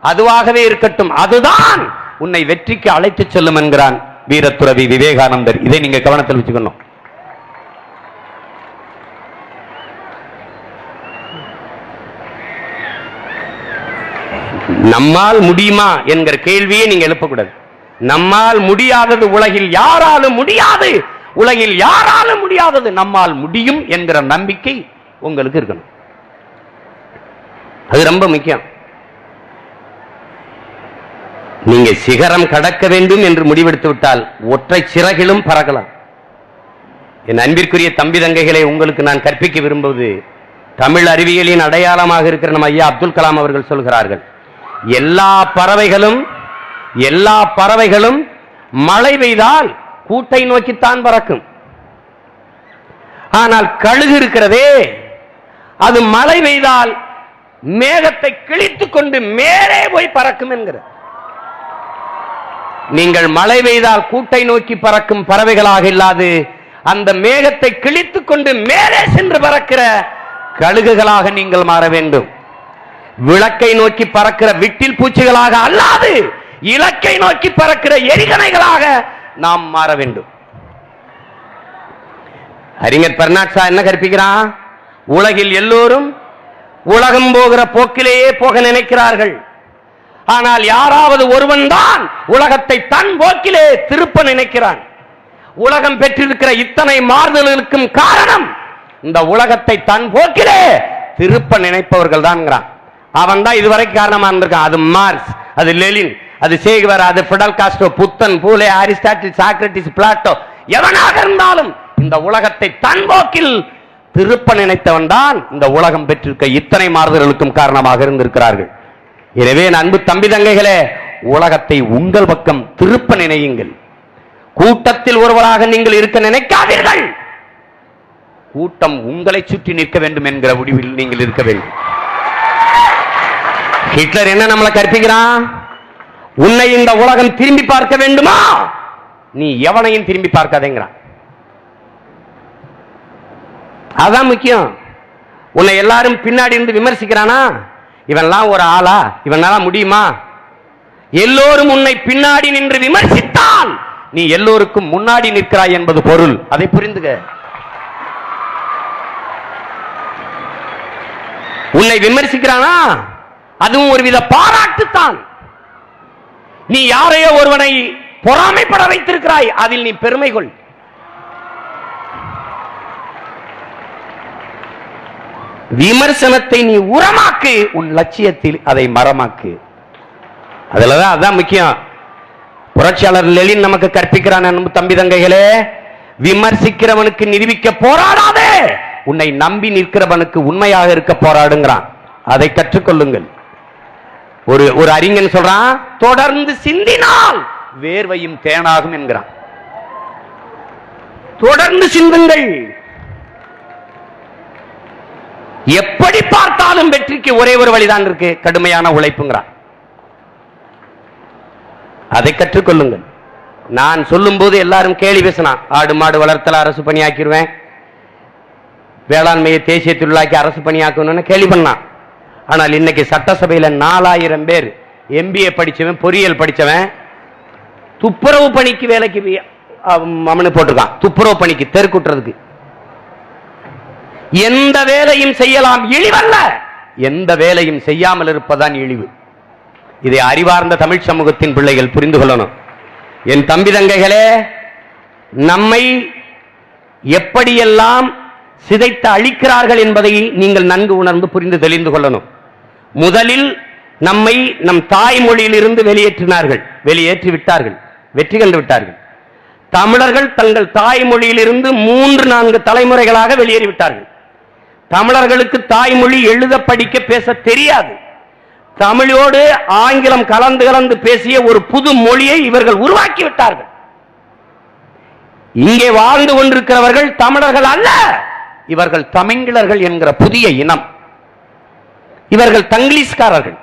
அதுவாகவே இருக்கட்டும். அதுதான் உன்னை வெற்றிக்கு அழைத்து செல்லும் என்கிறான் வீரத்துறவி விவேகானந்தர். இதை நீங்க கவனத்தில் வச்சுக்கணும். நம்மால் முடியுமா என்கிற கேள்வியை நீங்க எழுப்பக்கூடாது. நம்மால் முடியாதது உலகில் யாராலும் முடியாது, உலகில் யாராலும் முடியாதது நம்மால் முடியும் என்கிற நம்பிக்கை உங்களுக்கு இருக்கணும். அது ரொம்ப முக்கியம். நீங்க சிகரம் கடக்க வேண்டும் என்று முடிவெடுத்து விட்டால் ஒற்றை சிறகிலும் பறக்கலாம். என் அன்பிற்குரிய தம்பி தங்கைகளை உங்களுக்கு நான் கற்பிக்க விரும்புவது, தமிழ் அறிவியலின் அடையாளமாக இருக்கிற நம்ம ஐயா அப்துல் கலாம் அவர்கள் சொல்கிறார்கள், எல்லா பறவைகளும் மழை பெய்தால் கூட்டை நோக்கித்தான் பறக்கும். ஆனால் கழுகு இருக்கிறதே, அது மழை பெய்தால் மேகத்தை கிழித்துக் கொண்டு மேலே போய் பறக்கும் என்கிற. நீங்கள் மழை பெய்தால் கூட்டை நோக்கி பறக்கும் பறவைகளாக இல்லாது அந்த மேகத்தை கிழித்துக் கொண்டு மேலே சென்று பறக்கிற கழுகுகளாக நீங்கள் மாற வேண்டும். விளக்கை நோக்கி பறக்கிற விட்டில் பூச்சிகளாக அல்லாது இலக்கை நோக்கி பறக்கிற எரிகணைகளாக நாம் மாற வேண்டும். அறிஞர் பெர்னாட்ஷா என்ன கற்பிக்கிறான்? உலகில் எல்லோரும் உலகம் போகிற போக்கிலேயே போக நினைக்கிறார்கள். ஆனால் யாராவது ஒருவன் தான் உலகத்தை தன் போக்கிலே திருப்ப நினைக்கிறான். உலகம் பெற்றிருக்கிற இத்தனை மாறுதலுக்கும் காரணம் இந்த உலகத்தை தன் போக்கிலே திருப்ப நினைப்பவர்கள் தான். அவன் தான் இதுவரைக்கும் காரணமா இருந்திருக்கான். அது மார்க்ஸ், அது லெனின், அது சேகுவேரா, அது ஃபிடல் காஸ்ட்ரோ, புத்தன், பூலே, அரிஸ்டாட்டில், சாக்ரட்டிஸ், பிளாட்டோ, எவனாக இருந்தாலும் இந்த உலகத்தை தன் போக்கில் திருப்ப நினைத்தவன் தான் இந்த உலகம் பெற்றிருக்க இத்தனை மாறுதலுக்கும் காரணமாக இருந்திருக்கிறார்கள். எனவே அன்பு தம்பி தங்கைகளே, உலகத்தை உங்கள் பக்கம் திருப்ப நினையுங்கள். கூட்டத்தில் ஒருவராக நீங்கள் இருக்க நினைக்காதீர்கள். கூட்டம் உங்களை சுற்றி நிற்க வேண்டும் என்கிற முடிவில் நீங்கள் இருக்க வேண்டும். ஹிட்லர் என்ன நம்மளை கற்பிக்கிறான்? உன்னை இந்த உலகம் திரும்பி பார்க்க வேண்டுமா, நீ எவனையும் திரும்பி பார்க்காதேங்கிறான். அதான் முக்கியம். உன்னை எல்லாரும் பின்னாடி இருந்து விமர்சிக்கிறானா, இவன்லாம் ஒரு ஆளா, இவனால முடியுமா? எல்லோரும் உன்னை பின்னாடி நின்று விமர்சித்தால் நீ எல்லோருக்கும் முன்னாடி நிற்கிறாய் என்பது பொருள். அதை புரிந்துக. உன்னை விமர்சிக்கிறானா, அதுவும் ஒருவித பாராட்டுத்தான். நீ யாரையோ ஒருவனை பொறாமைப்பட வைத்திருக்கிறாய், அதில் நீ பெருமை கொள். விமர்சனத்தை நீ உரமாக்கு, உன் லட்சியத்தில் அதை மரமாக்கு. அதுலதான் அதான் முக்கியம். புரட்சியாளர் லெனின் நமக்கு கற்பிக்கிறான். தம்பி தங்கைகளே, விமர்சிக்கிறவனுக்கு நிரூபிக்க போராடாதே, உன்னை நம்பி நிற்கிறவனுக்கு உண்மையாக இருக்க போராடுங்கிறான். அதை கற்றுக்கொள்ளுங்கள். ஒரு அறிஞன் சொல்றான், தொடர்ந்து சிந்தினால் வேர்வையும் தேனாகும் என்கிறான். தொடர்ந்து சிந்துங்கள். எப்படி பார்த்தாலும் வெற்றிக்கு ஒரே ஒரு வழிதான் இருக்கு, கடுமையான உழைப்புங்கிறான். அதை கற்றுக்கொள்ளுங்கள். நான் சொல்லும் போது எல்லாரும் கேள்வி பேசினான், ஆடு மாடு வளர்த்தல அரசு பணியாக்கிடுவேன், வேளாண்மையை தேசிய தொழிலாக்கி அரசு பணியாக்கணும்னு கேள்வி பண்ணான். ஆனால் இன்னைக்கு சட்டசபையில் 4000 பேர் MBA படிச்சவன், பொறியியல் படிச்சவன், துப்புரவு பணிக்கு வேலைக்கு அவனு போட்டிருக்கான். துப்புரவு பணிக்கு, தெருக்குட்டுறதுக்கு. எந்த வேலையும் செய்யலாம், இழிவல்ல. எந்த வேலையும் செய்யாமல் இருப்பதான் இழிவு. இதை அறிவார்ந்த தமிழ் சமூகத்தின் பிள்ளைகள் புரிந்து கொள்ளணும். என் தம்பி தங்கைகளே, நம்மை எப்படியெல்லாம் சிதைத்து அழிக்கிறார்கள் என்பதை நீங்கள் நன்கு உணர்ந்து புரிந்து தெளிந்து கொள்ளணும். முதலில் நம்மை நம் தாய்மொழியிலிருந்து வெளியேற்றினார்கள், வெளியேற்றி விட்டார்கள், வெற்றி கண்டு விட்டார்கள். தமிழர்கள் தங்கள் தாய்மொழியிலிருந்து 3-4 தலைமுறைகளாக வெளியேறிவிட்டார்கள். தமிழர்களுக்கு தாய்மொழி எழுத படிக்க பேச தெரியாது. தமிழோடு ஆங்கிலம் கலந்து கலந்து பேசிய ஒரு புது மொழியை இவர்கள் உருவாக்கி விட்டார்கள். இங்கே வாழ்ந்து கொண்டிருக்கிறவர்கள் தமிழர்கள் அல்ல, இவர்கள் தமிழர்கள் என்கிற புதிய இனம். இவர்கள் தங்கிலீஷ்காரர்கள்.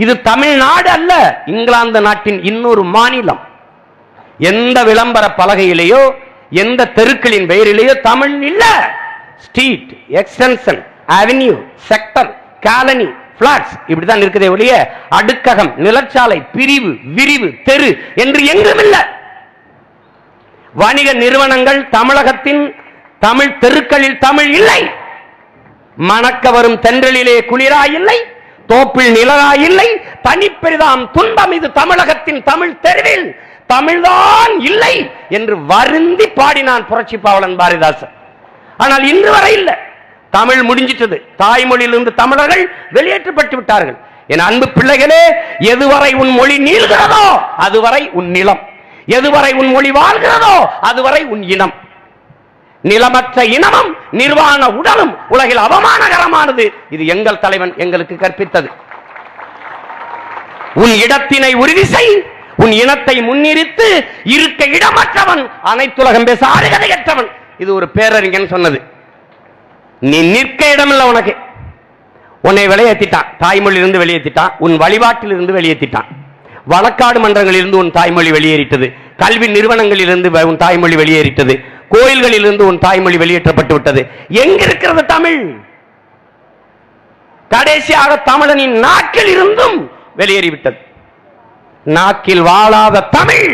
இது தமிழ்நாடு அல்ல, இங்கிலாந்து நாட்டின் இன்னொரு மாநிலம். எந்த விளம்பர பலகையிலேயோ எந்த தெருக்களின் பெயரிலேயோ தமிழ் இல்ல. Street, extension, avenue, sector, colony, flats இப்படிதான் இருக்குதே ஒழிய அடுக்ககம், நிலச்சாலை, பிரிவு, விரிவு, தெரு என்று எங்கும் இல்லை. வணிக நிறுவனங்கள் தமிழகத்தின் தமிழ் தெருக்களில் தமிழ் இல்லை. மணக்க வரும் தென்றலிலே குளிராய் இல்லை, தோப்பில் நிழலாய் இல்லை, தனிப்பெரிதாம் துன்பம் இது தமிழகத்தின் தமிழ் தெருவில் தமிழ்தான் இல்லை என்று வருந்தி பாடினான் புரட்சி பாவலன் பாரதிதாசன். ஆனால் இன்று வரை இல்லை. தமிழ் முடிஞ்சிட்டது. தாய்மொழியிலிருந்து தமிழர்கள் வெளியேற்றப்பட்டு விட்டார்கள். என் அன்பு பிள்ளைகளே, எதுவரை உன் மொழி நீள்கிறதோ அதுவரை உன் நிலம், எதுவரை உன் மொழி வாழ்கிறதோ அதுவரை உன் இனம். நிலமற்ற இனமும் நிர்வாண உடலும் உலகில் அவமானகரமானது. இது எங்கள் தலைவன் எங்களுக்கு கற்பித்தது. உன் இடத்தினை உறுதி செய், உன் இனத்தை முன்னிறுத்து, இருக்க இடமற்றவன் அனைத்துலகம் பேச ஆறுகதையற்றவன். இது ஒரு பேரறிஞன் சொன்னது. நீ நிற்க இடமில்லை, உனக்கு உன்னை வெளியேற்றிட்டான், தாய்மொழியிலிருந்து வெளியேற்றிட்டான், உன் வழிபாட்டிலிருந்து வெளியேற்றிட்டான், வழக்காடு மன்றங்களிலிருந்து உன் தாய்மொழி வெளியேறிட்டது, கல்வி நிறுவனங்களிலிருந்து உன் தாய்மொழி வெளியேறிட்டது, கோயில்களிலிருந்து உன் தாய்மொழி வெளியேற்றப்பட்டு விட்டது. எங்கிருக்கிறது தமிழ்? கடைசியாக தமிழனின் நாக்கில் இருந்தும் வெளியேறிவிட்டது. நாக்கில் வாழாத தமிழ்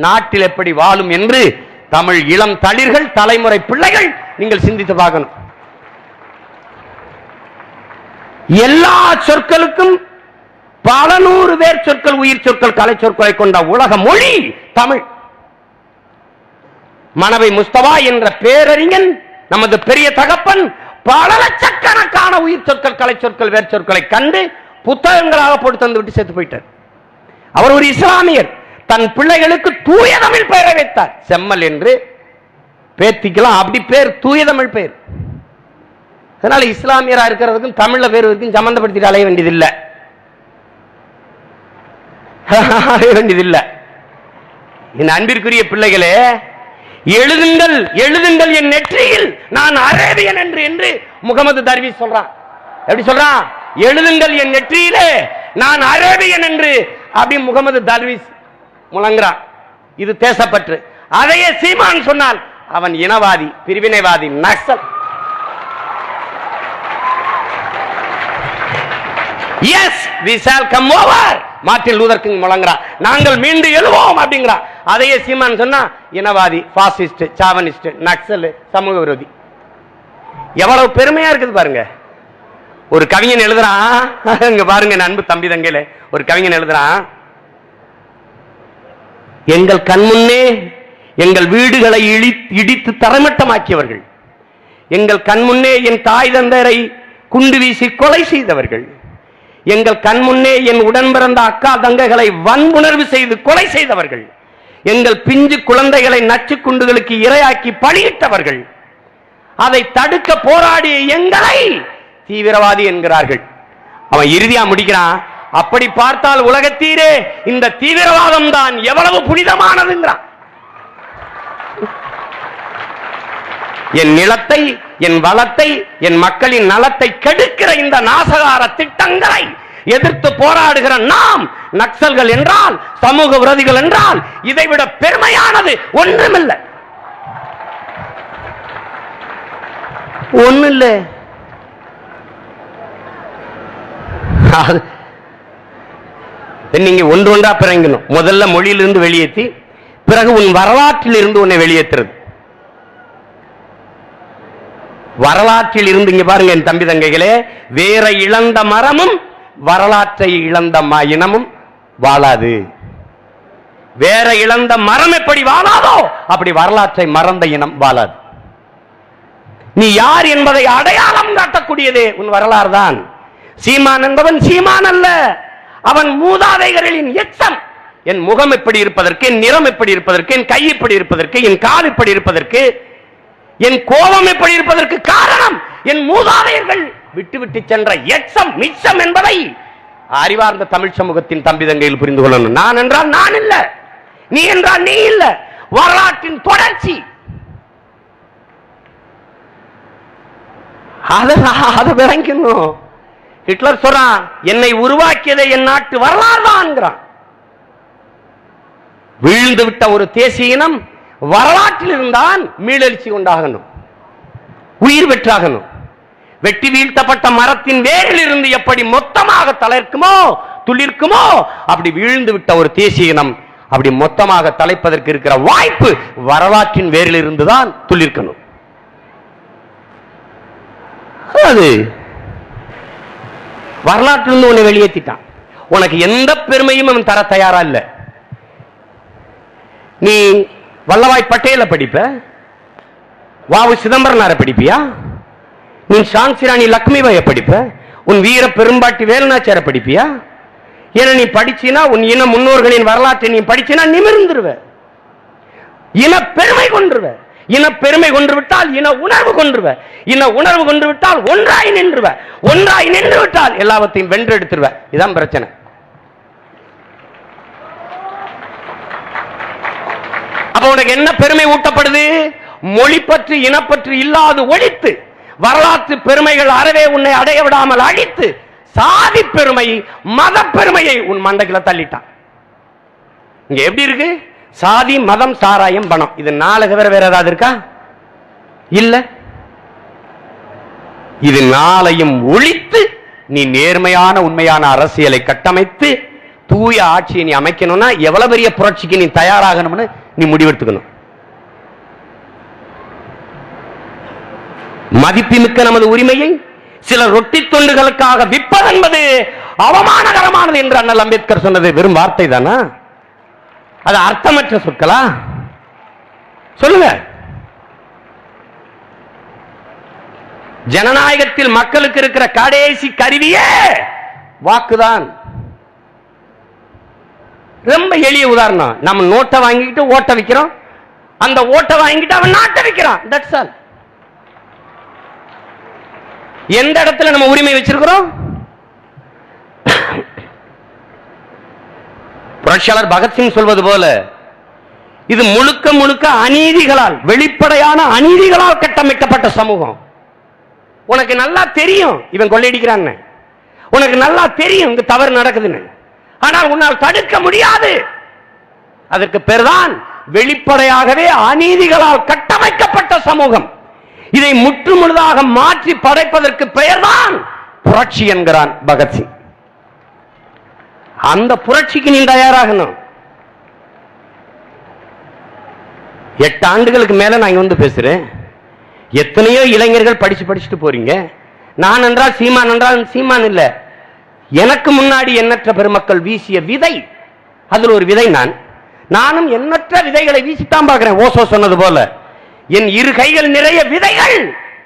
நாட்டில் எப்படி வாழும் என்று தமிழ் இளம் தளிர்கள், தலைமுறை பிள்ளைகள் நீங்கள் சிந்தித்து பார்க்கணும். எல்லா சொற்களுக்கும் பல நூறு வேர் சொற்கள், உயிர் சொற்கள், கலை சொற்களை கொண்ட உலக மொழி தமிழ். மனவை முஸ்தபா என்ற பேரறிஞன், நமது பெரிய தகப்பன், பல லட்சக்கணக்கான உயிர் சொற்கள், கலை சொற்கள், வேர் சொற்களை கண்டு புத்தகங்களாக போட்டு தந்து விட்டு செத்து போயிட்டார். அவர் ஒரு இஸ்லாமியர். தன் பிள்ளைகளுக்கு தூய தமிழ் பெயரை வைத்தார். செம்மல் என்று பேத்திக்கலாம், அப்படி பேர் தூய தமிழ் பெயர். அதனால இஸ்லாமியரா இருக்கிறதுக்கும் தமிழ்ல பேர் வரைக்கும் சம்பந்தப்படுத்திட்டு அலைய வேண்டியதில்லை, வேண்டியதில்லை. என் அன்பிற்குரிய பிள்ளைகளே, எழுதுங்கள், எழுதுங்கள் என் நெற்றியில் நான் அரேபியன் என்று என்று முகமது தர்வீஸ் சொல்றான். எப்படி சொல்றான்? எழுதுங்கள் என் நெற்றியிலே நான் அரேபியன் என்று அப்படி முகமது தர்வீஸ் முழங்குறான். இது தேசப்பற்று. அதையே சீமான் சொன்னால் அவன் இனவாதி, பிரிவினைவாதி, Naxal. Yes, we shall come over. Martin Luther King முழங்குறான், நாங்கள் மீண்டு எழுவோம் அப்படிங்கிறான். அதையே சீமான் சொன்னா இனவாதி, பாசிஸ்ட், சாவனிஸ்ட், நக்சல், சமூக விரோதி. எவ்வளவு பெருமையா இருக்குது பாருங்க. ஒரு கவிஞன் எழுதுறான், இங்க பாருங்க அன்பு தம்பி தங்கையில, ஒரு கவிஞன் எழுதுறான், எங்கள் கண்முன்னே எங்கள் வீடுகளை இடித்து தரைமட்டமாக்கியவர்கள், எங்கள் கண்முன்னே என் தாய் தந்தையரை குண்டு வீசி கொலை செய்தவர்கள், எங்கள் கண்முன்னே என் உடன் பிறந்த அக்கா தங்கைகளை வன்புணர்வு செய்து கொலை செய்தவர்கள், எங்கள் பிஞ்சு குழந்தைகளை நச்சு குண்டுகளுக்கு இரையாக்கி பலியிட்டவர்கள். அதை தடுக்க போராடிய எங்களை தீவிரவாதி என்கிறார்கள். அவன் இறுதியா முடிக்கிறான், அப்படி பார்த்தால் உலகத்தீரே இந்த தீவிரவாதம் தான் எவ்வளவு புனிதமானதுங்கிறான். என் நிலத்தை, என் வளத்தை, என் மக்களின் நலத்தை கெடுக்கிற இந்த நாசகார திட்டங்களை எதிர்த்து போராடுகிற நாம் நக்சல்கள் என்றால், சமூக விரோதிகள் என்றால் இதைவிட பெருமையானது ஒன்றுமில்லை. ஒண்ணு இல்லை. நீங்க ஒன்றொன்றா பிறங்கணும். முதல்ல மொழியிலிருந்து வெளியேற்றி, பிறகு உன் வரலாற்றில் இருந்து உன்னை வெளியேற்றுறது. வரலாற்றில் இருந்து இங்க பாருங்க என் தம்பி தங்கைகளே, வேற இழந்த மரமும் வரலாற்றை இழந்த இனமும் வாழாது. வேற இழந்த மரம் எப்படி வாழாதோ அப்படி வரலாற்றை மறந்த இனம் வாழாது. நீ யார் என்பதை அடையாளம் காட்டக்கூடியதே உன் வரலாறு தான். சீமான் என்பவன் சீமான் அல்ல, அவன் மூதாதைகளின் எச்சம். என் முகம் எப்படி இருப்பதற்கு, என் நிறம் எப்படி இருப்பதற்கு, என் கை எப்படி இருப்பதற்கு, என் கால் எப்படி இருப்பதற்கு, என் கோபம் எப்படி இருப்பதற்கு காரணம் என் மூதாதையர்கள் விட்டு விட்டு சென்ற எச்சம் மிச்சம் என்பதை அறிவார்ந்த தமிழ் சமூகத்தின் தம்பி தங்கையில் புரிந்து கொள்ளணும். நான் என்றால் நான் இல்ல, நீ என்றால் நீ இல்ல, வரலாற்றின் தொடர்ச்சி. அதை விளங்கணும். ஹிட்லர் சொல்றான், என்னை உருவாக்கியதை என் நாட்டு வரலாறு தான். வீழ்ந்து விட்ட ஒரு தேசிய இனம் வரலாற்றில் இருந்தான் மீளெழுச்சி உண்டாகணும், உயிர் பெற்றாகணும். வெட்டி வீழ்த்தப்பட்ட மரத்தின் வேரில் இருந்து எப்படி மொத்தமாக தளர்க்குமோ துளிர்க்குமோ அப்படி வீழ்ந்து விட்ட ஒரு தேசிய இனம் அப்படி மொத்தமாக தலைப்பதற்கு இருக்கிற வாய்ப்பு வரலாற்றின் வேரில் இருந்துதான் துளிர்க்கணும். அது வரலாற்றிலிருந்து உன்னை வெளியேற்றிட்டான். உனக்கு எந்த பெருமையும் அவன் தர தயாரா இல்ல. நீ வல்லபாய் பட்டேல படிப்ப, வாவு சிதம்பரனாரை படிப்பியா? நீ ஷான்சி ராணி லக்ஷ்மிபாயை படிப்ப, உன் வீர பெரும்பாட்டி வேலுநாச்சியாரை படிப்பியா? ஏன்னா நீ படிச்சினா உன் இன முன்னோர்களின் வரலாற்றை நீ படிச்சினா நிமிர்ந்துருவ, இன பெருமை கொன்றுவ. இன பெருமை கொன்று விட்டால் இன உணர்வு கொன்றுவ, இன உணர்வு கொன்று விட்டால் ஒன்றாய் நின்றுவ, ஒன்றாய் நின்று விட்டால் எல்லாவற்றையும் வென்றெடுத்துருவ. இதான் பிரச்சனை. அப்ப உனக்கு என்ன பெருமை ஊட்டப்படுது? மொழி பற்றி இனப்பற்று இல்லாது ஒழித்து, வரலாற்று பெருமைகள் அறவே உன்னை அடைய விடாமல் அழித்து, சாதி பெருமை மத பெருமையை உன் மண்டைக்குள்ள தள்ளிட்டான். இங்க எப்படி இருக்கு? சாதி மதம் சாராயம் பணம், இது நாலு தவிர வேற ஏதாவது இருக்கா? இல்ல. இது நாளையும் ஒழித்து நீ நேர்மையான உண்மையான அரசியலை கட்டமைத்து தூய ஆட்சியை நீ அமைக்கணும்னா எவ்வளவு பெரிய புரட்சிக்கு நீ தயாராகணும்னு நீ முடிவெடுத்துக்கணும். மதிப்புமிக்க நமது உரிமையை சில ரொட்டி தொண்டுகளுக்காக விற்பது என்பது அவமானகரமானது என்று அண்ணல் அம்பேத்கர் சொன்னது வெறும் வார்த்தை தானா? அது அர்த்தமற்ற சொற்களா? சொல்லுங்க. ஜனநாயகத்தில் மக்களுக்கு இருக்கிற கடைசி கருவியே வாக்குதான். ரொம்ப எளிய உதாரணம், நம்ம நோட்டை வாங்கிட்டு ஓட்ட வைக்கிறோம், அந்த ஓட்டை வாங்கிட்டு அவன் நாட்டை வைக்கிறான். That's all. எந்த இடத்துல நம்ம உரிமை வச்சிருக்கிறோம்? புரட்சியாளர் பகத்சிங் சொல்வது போல இது முழுக்க முழுக்க அநீதிகளால், வெளிப்படையான அநீதிகளால் கட்டமைக்கப்பட்ட சமூகம். உனக்கு நல்லா தெரியும் இவன் கொள்ளையடிக்கிறான்னு, உனக்கு நல்லா தெரியும் இங்க தவறு நடக்குதுன்னு, ஆனால் உன்னால் தடுக்க முடியாது. அதற்கு பேர்தான் வெளிப்படையாகவே அநீதிகளால் கட்டமைக்கப்பட்ட சமூகம். இதை முற்று முழுதாக மாற்றி படைப்பதற்கு பெயர்தான் புரட்சி என்கிறான் பகத்சிங். அந்த புரட்சிக்கு நீ தயாராகணும். 8 ஆண்டுகளுக்கு மேல நான் வந்து பேசுறேன். எத்தனையோ இளைஞர்கள் படிச்சுட்டு போறீங்க. நான் என்றால் சீமான் என்றால் சீமான் இல்ல, எனக்கு முன்னாடி எண்ணற்ற பெருமக்கள் வீசிய விதை, அதில் ஒரு விதை நானும் எண்ணற்ற விதைகளை வீசித்தான் பார்க்கிறேன். ஓசோ சொன்னது போல என் இரு கைகள் நிறைய விதைகள்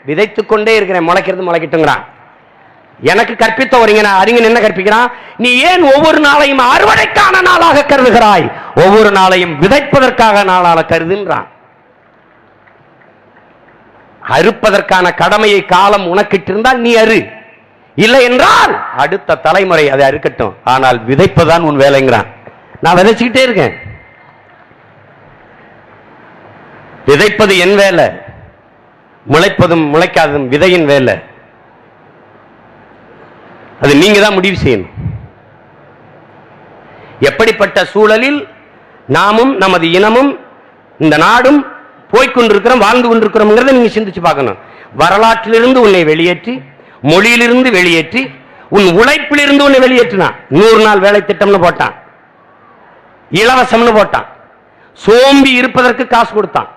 விதைத்துக் கொண்டே இருக்கிறேன். முளைக்கிறது முளைக்கட்டுங்கிறான். எனக்கு கற்பித்த ஒரு அறிஞன் என்ன கற்பிக்கிறான், நீ ஏன் ஒவ்வொரு நாளையும் அறுவடைக்கான நாளாக கருதுகிறாய், ஒவ்வொரு நாளையும் விதைப்பதற்காக நாளாக கருதுன்றான். அறுப்பதற்கான கடமையை காலம் உனக்கிட்டு இருந்தால் நீ அறு, இல்லை என்றால் அடுத்த தலைமுறை அதை அறுக்கட்டும், ஆனால் விதைப்பதான் உன் வேலைங்கிறான். நான் விதைச்சுக்கிட்டே இருக்கேன். விதைப்பது என் வேலை, முளைப்பதும் முளைக்காததும் விதையின் வேலை. அது நீங்க தான் முடிவு செய்யணும். எப்படிப்பட்ட சூழலில் நாமும் நமது இனமும் இந்த நாடும் போய்கொண்டிருக்கிறோம், வாழ்ந்து கொண்டிருக்கிறோம் நீங்க சிந்திச்சு பார்க்கணும். வரலாற்றிலிருந்து உன்னை வெளியேற்றி, மொழியிலிருந்து வெளியேற்றி, உன் உழைப்பிலிருந்து உன்னை வெளியேற்றினான். 100 நாள் வேலை திட்டம்னு போட்டான், இலவசம்னு போட்டான், சோம்பி இருப்பதற்கு காசு கொடுத்தான்,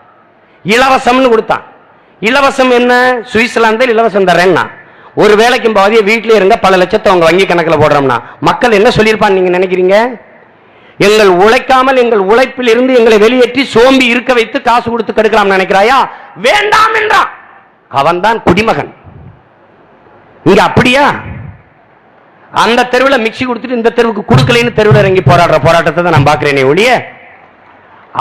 இலவசம்னு கொடுத்தான். இலவசம் என்ன, சுவிட்சர்லாந்தில் இலவசம் தரேன்னா ஒரு வேலைக்கும் பாதிய வீட்டிலே இருங்க, பல லட்சத்தை உங்க வங்கி கணக்கில் போடுறோம்னா மக்கள் என்ன சொல்லியிருப்பான் நீங்க நினைக்கிறீங்க? எங்கள் உழைக்காமல் எங்கள் உழைப்பில் இருந்து எங்களை வெளியேற்றி சோம்பி இருக்க வைத்து காசு கொடுத்து கெடுக்கலாம் நினைக்கிறாயா? வேண்டாம் என்றான். அவன் தான் குடிமகன். இங்க அப்படியா? அந்த தெருவில் மிக்சி கொடுத்துட்டு இந்த தெருவுக்கு கொடுக்கலன்னு தெருவில் இறங்கி போராடுற போராட்டத்தை தான் நான் பார்க்கிறேனே ஒழிய,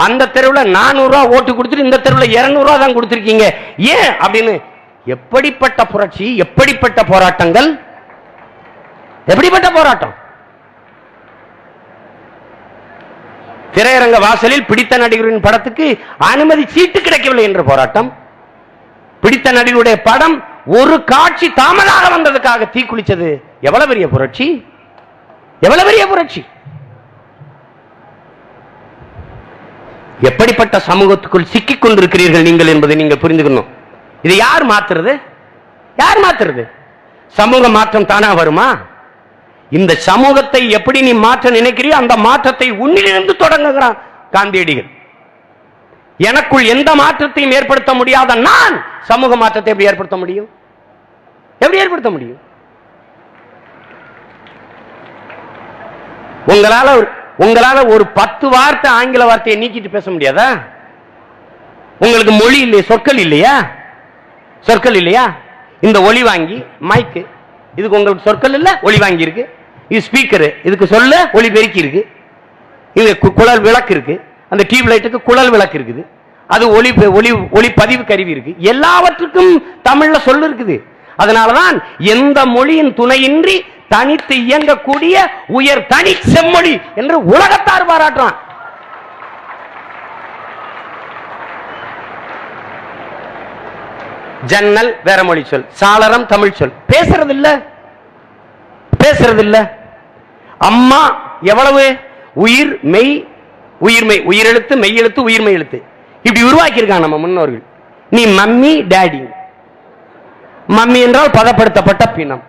அந்த தெருவில் 400 ரூபாய் ஓட்டு கொடுத்துட்டு இந்த தெருவில் 200 ரூபாய் தான் கொடுத்திருக்கீங்க ஏன் அப்படின்னு. எப்படிப்பட்ட புரட்சி, எப்படிப்பட்ட போராட்டங்கள், எப்படிப்பட்ட போராட்டம். திரையரங்க வாசலில் பிடித்த நடிகரின் படத்துக்கு அனுமதி சீட்டு கிடைக்கவில்லை என்ற போராட்டம். பிடித்த நடிகருடைய படம் ஒரு காட்சி தாமதாக வந்ததுக்காக தீக்குளிச்சது. எவ்வளவு பெரிய புரட்சி, எவ்வளவு பெரிய புரட்சி. எப்படிப்பட்ட சமூகத்துக்குள் சிக்கிக் கொண்டிருக்கிறீர்கள் நீங்கள் என்பதை நீங்கள் புரிந்துக்கணும். இது யார் மாத்துறது? யார் மாத்துறது? சமூக மாற்றம் தானா வருமா? இந்த சமூகத்தை எப்படி நீ மாற்ற நினைக்கிறியோ அந்த மாற்றத்தை உன்னிலிருந்து தொடங்குகிறான் காந்தியடிகள். எனக்குள் எந்த மாற்றத்தையும் ஏற்படுத்த முடியாத நான் சமூக மாற்றத்தை எப்படி ஏற்படுத்த முடியும்? எப்படி ஏற்படுத்த முடியும்? உங்களால ஒரு 10 வார்த்தை ஆங்கில வார்த்தையை நீக்கிட்டு பேச முடியாதா? உங்களுக்கு மொழி இல்லையா, சொற்கள் இல்லையா? சொற்கள் இல்லையா? இந்த ஒலி வாங்கி மைக்கு, இதுக்கு உங்களுக்கு சொற்கள் இல்ல, ஒலி வாங்கி இருக்கு. இது ஸ்பீக்கர், இதுக்கு சொல்ல ஒலி பெருக்கி இருக்கு. இது குழல் விளக்கு இருக்கு, அந்த டியூப் லைட்டுக்கு குழல் விளக்கு இருக்குது. அது ஒலி ஒலி ஒலி பதிவு கருவி இருக்கு. எல்லாவற்றுக்கும் தமிழ்ல சொல்லு இருக்குது. அதனாலதான் எந்த மொழியின் துணையின்றி தனித்து இயங்கக்கூடிய உயர் தனி செம்மொழி என்று உலகத்தார் பாராட்டுறான். ஜன்னல் வேற மொழி சொல், சாளரம் தமிழ் சொல். பேசுறது இல்ல, பேசுறது இல்ல. அம்மா எவ்வளவு உயிர் மெய், உயிர்மெய், உயிரெழுத்து மெய் எழுத்து உயிர்மெய் எழுத்து இப்படி உருவாக்கி இருக்காங்க நம்ம முன்னோர்கள். நீ மம்மி டாடி, மம்மி என்றால் பதப்படுத்தப்பட்ட பிணம்,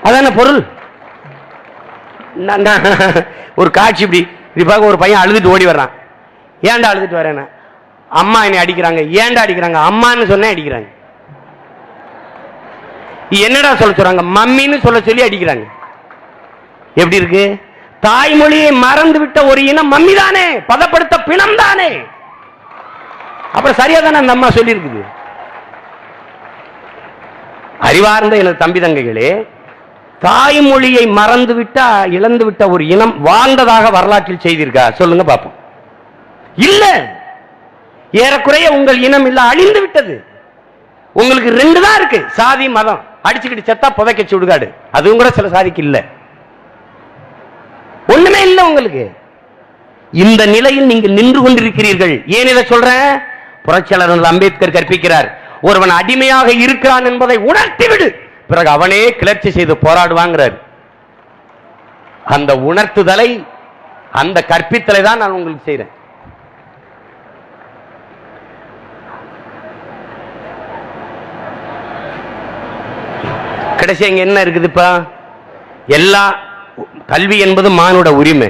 அதான பொருள். ஒரு காட்சி இப்படி இப்ப ஒரு பையன் அழுதுட்டு ஓடி வர்றான். ஏன்டா அழுதுட்டு வரேன்? அம்மா என்னை அடிக்கிறாங்க. ஏன்டா அடிக்கிறாங்க? அம்மான்னு சொன்ன அடிக்கிறாங்க. என்னடா சொல்ல சொல்றாங்க? மம்மின்னு சொல்ல சொல்லி அடிக்கிறாங்க. எப்படி இருக்கு? தாய்மொழியை மறந்து விட்ட ஒரு இனம் மம்மி தானே, பதப்படுத்த பிணம் தானே. அப்புறம் சரியா தானே அந்த அம்மா சொல்லி இருக்குது. அறிவார்ந்த எனது தம்பி தங்கைகளே, தாய்மொழியை மறந்து விட்டா இழந்து விட்ட ஒரு இனம் வாழ்ந்ததாக வரலாற்றில் செய்திருக்கா? சொல்லுங்க பாப்போம். இல்ல, ஏறக்குறைய உங்கள் இனம் இல்ல, அழிந்து விட்டது. உங்களுக்கு 2 தான் இருக்கு, சாதி மதம். அடிச்சுக்கிட்டு செத்தா புதைக்க சுடுகாடு, அதுவும் கூட சில சாதிக்கு இல்ல, ஒண்ணுமே இல்ல உங்களுக்கு. இந்த நிலையில் நீங்கள் நின்று கொண்டிருக்கிறீர்கள். ஏன் இதை சொல்றேன்? புரட்சியாளர் அம்பேத்கர் கற்பிக்கிறார், ஒருவன் அடிமையாக இருக்கிறான் என்பதை உணர்த்திவிடு, பிறகு அவனே கிளர்ச்சி செய்து போராடுவாங்கிறார். அந்த உணர்த்துதலை, அந்த கற்பித்தலை தான் நான் உங்களுக்கு செய்றேன். கடைசி இங்க என்ன இருக்குது? இப்ப எல்லா கல்வி என்பது மானுட உரிமை,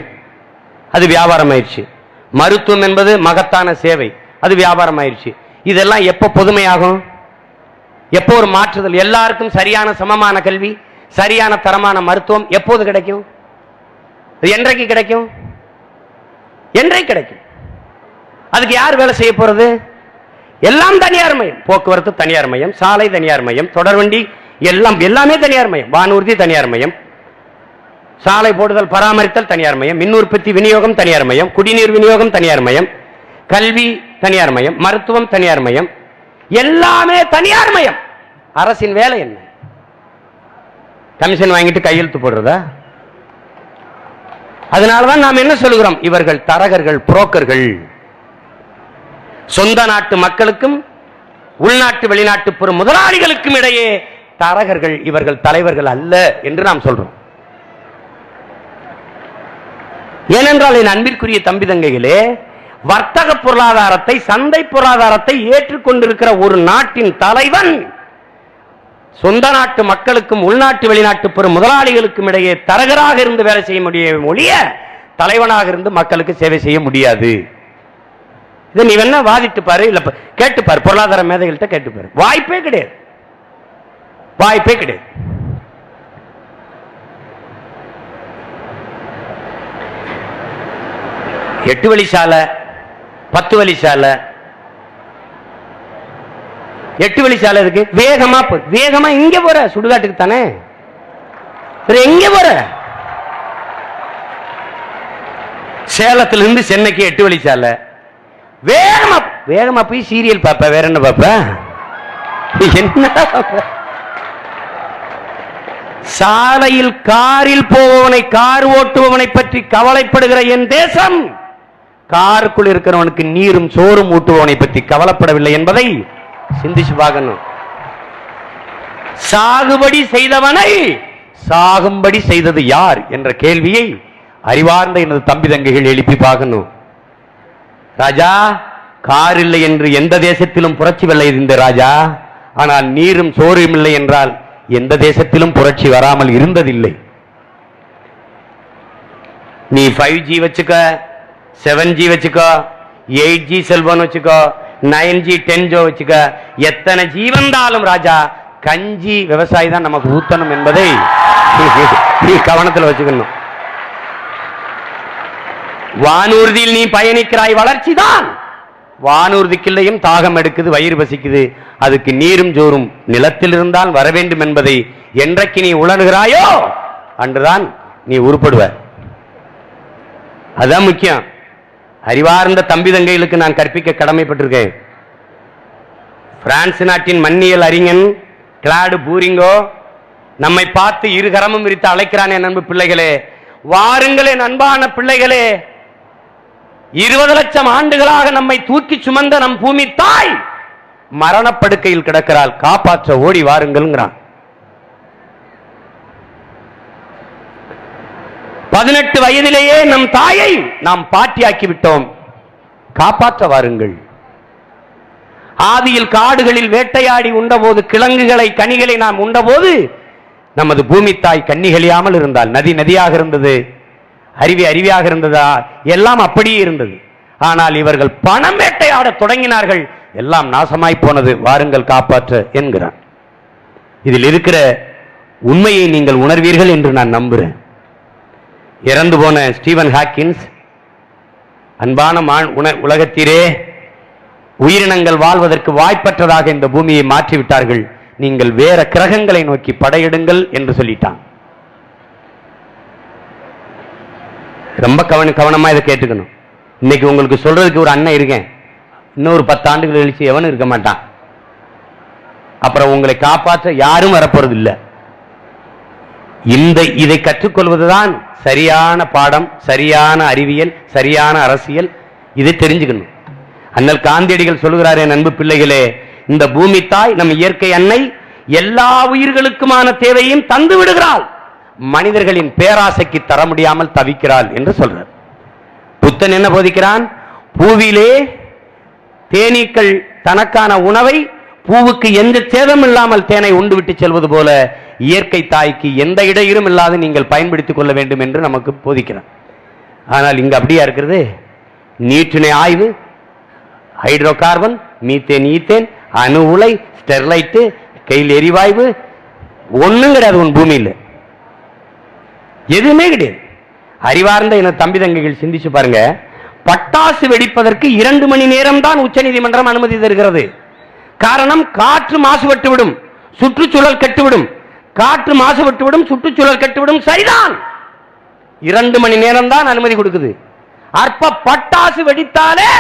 அது வியாபாரம் ஆயிடுச்சு. மருத்துவம் என்பது மகத்தான சேவை, அது வியாபாரம் ஆயிடுச்சு. இதெல்லாம் எப்ப பொதுமையாகும்? எப்போ ஒரு மாற்றுதல்? எல்லாருக்கும் சரியான சமமான கல்வி, சரியான தரமான மருத்துவம் எப்போது கிடைக்கும்? என்றைக்கு கிடைக்கும்? என்றைக்கு கிடைக்கும்? அதுக்கு யார் வேலை செய்ய போறது? எல்லாம் தனியார் மயம். போக்குவரத்து தனியார் மயம், சாலை தனியார் மயம், தொடர்வண்டி எல்லாமே தனியார் மயம். வானூர்தி தனியார் மயம், சாலை போடுதல் பராமரித்தல் தனியார் மயம், மின் உற்பத்தி விநியோகம் தனியார் மயம், குடிநீர் விநியோகம் தனியார் மயம், கல்வி தனியார் மயம், மருத்துவம் தனியார் மயம், எல்லாமே தனியார் மயம். அரசின் வேலை என்ன? கமிஷன் வாங்கிட்டு கையெழுத்து போடுறதா? அதனாலதான் நாம் என்ன சொல்கிறோம்? இவர்கள் தரகர்கள், புரோக்கர்கள். சொந்த நாட்டு மக்களுக்கும் உள்நாட்டு வெளிநாட்டு பெரும் முதலாளிகளுக்கும் இடையே தரகர்கள். இவர்கள் தலைவர்கள் அல்ல என்று நாம் சொல்றோம். ஏனென்றால் என் அன்பிற்குரிய தம்பி தங்கைகளே, வர்த்தக பொருளாதாரத்தை, சந்தை பொருளாதாரத்தை ஏற்றுக்கொண்டிருக்கிற ஒரு நாட்டின் தலைவன் சொந்த நாட்டு மக்களுக்கும் உள்நாட்டு வெளிநாட்டு பெரும் முதலாளிகளுக்கும் இடையே தரகராக இருந்து வேலை செய்ய முடிய ஒழிய தலைவனாக இருந்து மக்களுக்கு சேவை செய்ய முடியாது. இதை நீ வேணா வாதிட்டு பாரு, இல்ல கேட்டுப்பாரு, பொருளாதார மேதைகள்கிட்ட கேட்டுப்பாரு. வாய்ப்பே கிடையாது, வாய்ப்பே கிடையாது. எட்டு வழி சாலை, 10 வழி சாலை, 8 வழி சாலை இருக்கு. வேகமா வேகமா இங்க போற, சுடுகாட்டுக்கு தானே எங்க போற? சேலத்திலிருந்து சென்னைக்கு 8 வழி சாலை. வேகமா வேகமா போய் சீரியல் பாப்ப, வேற என்ன பாப்ப? என்ன சாலையில் காரில் போவனை, கார் ஓட்டுபவனை பற்றி கவலைப்படுகிற என் தேசம், காருக்குள் இருக்கிறவனுக்கு நீரும் சோறும் ஊட்டுபவனை பற்றி கவலைப்படவில்லை என்பதை சிந்திச்சு பார்க்கணும். சாகுபடி செய்தவனை சாகும்படி செய்தது யார் என்ற கேள்வியை அறிவார்ந்த எனது தம்பி தங்கைகள் எழுப்பி பார்க்கணும். ராஜா, கார் இல்லை என்று எந்த தேசத்திலும் புரட்சி வெல்ல இந்த ராஜா. ஆனால் நீரும் சோறும் இல்லை என்றால் எந்த தேசத்திலும் புரட்சி வராமல் இருந்ததில்லை. நீ 5G வச்சுக்க, 7G வச்சுக்கோ, 8G செல்போன் வச்சுக்கோ, 9G 10G வச்சுக்க, எத்தனை ஜி வந்தாலும் ராஜா, கஞ்சி விவசாயி தான் நமக்கு ஊத்தணும் என்பதை நீ கவனத்தில் வச்சுக்கணும். வானூர்தியில் நீ பயணிக்கிறாய், வளர்ச்சி தான். வானூர்திக்குள்ளையும் தாகம் எடுக்குது, வயிறு பசிக்குது. அதுக்கு நீரும் ஜோறும் நிலத்தில் இருந்தால் வர வேண்டும் என்பதை என்றைக்கு நீ உணர்கிறாயோ அன்றுதான் நீ உருப்படுவ. அதுதான் முக்கியம். அறிவார்ந்த தம்பி தங்கைகளுக்கு நான் கற்பிக்க கடமைப்பட்டிருக்கேன். பிரான்ஸ் நாட்டின் மண்ணியல் அறிஞன் கிளாடு பூரிங்கோ நம்மை பார்த்து இருகரமும் விரித்து அழைக்கிறான். என் அன்பு பிள்ளைகளே, வாருங்களே அன்பான பிள்ளைகளே, 20 லட்சம் ஆண்டுகளாக நம்மை தூக்கி சுமந்த நம் பூமி தாய் மரணப்படுக்கையில் கிடக்கிறாள், காப்பாற்ற ஓடி வாருங்கள். 18 வயதிலேயே நம் தாயை நாம் பாட்டியாக்கி விட்டோம், காப்பாற்ற வாருங்கள். ஆதியில் காடுகளில் வேட்டையாடி உண்டபோது, கிழங்குகளை கனிகளை நாம் உண்டபோது நமது பூமி தாய் கன்னிகளியாமல் இருந்தால், நதி நதியாக இருந்தது, அருவி அருவியாக இருந்ததா, எல்லாம் அப்படியே இருந்தது. ஆனால் இவர்கள் பணம் வேட்டையாட தொடங்கினார்கள், எல்லாம் நாசமாய் போனது, வாருங்கள் காப்பாற்ற என்கிறான். இதில் இருக்கிற உண்மையை நீங்கள் உணர்வீர்கள் என்று நான் நம்புகிறேன். இறந்து போன ஸ்டீவன் ஹாக்கின்ஸ், அன்பான உலகத்திலே உயிரினங்கள் வாழ்வதற்கு வாய்ப்பற்றதாக இந்த பூமியை மாற்றிவிட்டார்கள், நீங்கள் வேற கிரகங்களை நோக்கி படையெடுங்கள் என்று சொல்லிட்டான். ரொம்ப கவனமா இதை கேட்டுக்கணும். இன்னைக்கு உங்களுக்கு சொல்றதுக்கு ஒரு அண்ணன் இருக்கேன், இன்னொரு 10 ஆண்டுகள் கழிச்சு எவனும் இருக்க மாட்டான். அப்புறம் உங்களை காப்பாற்ற யாரும் வரப்போறது இல்லை. இதை கற்றுக்கொள்வதுதான் சரியான பாடம், சரியான அறிவியல், சரியான அரசியல். இதை தெரிஞ்சுக்கணும். அண்ணல் காந்தியடிகள் சொல்கிறார், என் அன்பு பிள்ளைகளே, இந்த பூமி தாய் நம் இயற்கை அன்னை எல்லா உயிர்களுக்குமான தேவையும் தந்து விடுகிறாள், மனிதர்களின் பேராசைக்கு தர முடியாமல் தவிக்கிறாள் என்று சொல்றார். புத்தன் என்ன போதிக்கிறான்? பூவிலே தேனீக்கள் தனக்கான உணவை பூவுக்கு எந்த சேதம் இல்லாமல் தேனை உண்டு விட்டு செல்வது போல இயற்கை தாய்க்கு எந்த இடையூறும் இல்லாது நீங்கள் பயன்படுத்திக் கொள்ள வேண்டும் என்று நமக்கு போதிக்கிறான். ஆனால் இங்க அப்படியா இருக்கிறது? நீற்றுணை ஆய்வு, ஹைட்ரோ கார்பன், மீத்தேன், ஈத்தேன், அணு உலை, ஸ்டெர்லைட்டு, கையில் எரிவாயு, ஒண்ணும் கிடையாது. உன் பூமியில் எதுவுமே கிடையாது. அறிவார்ந்த என தம்பி தங்கைகள் சிந்திச்சு பாருங்க. பட்டாசு வெடிப்பதற்கு 2 மணி நேரம் தான் உச்ச நீதிமன்றம் அனுமதி தருகிறது. காரணம், காற்று மாசுபட்டு விடும், சுற்றுச்சூழல் கெட்டுவிடும், காற்று மாசுபட்டுவிடும், சுற்றுச்சூழல் கெட்டுவிடும். சரிதான், 2 மணி நேரம் தான் அனுமதி கொடுக்குது. அற்ப பட்டாசு வெடித்தாலே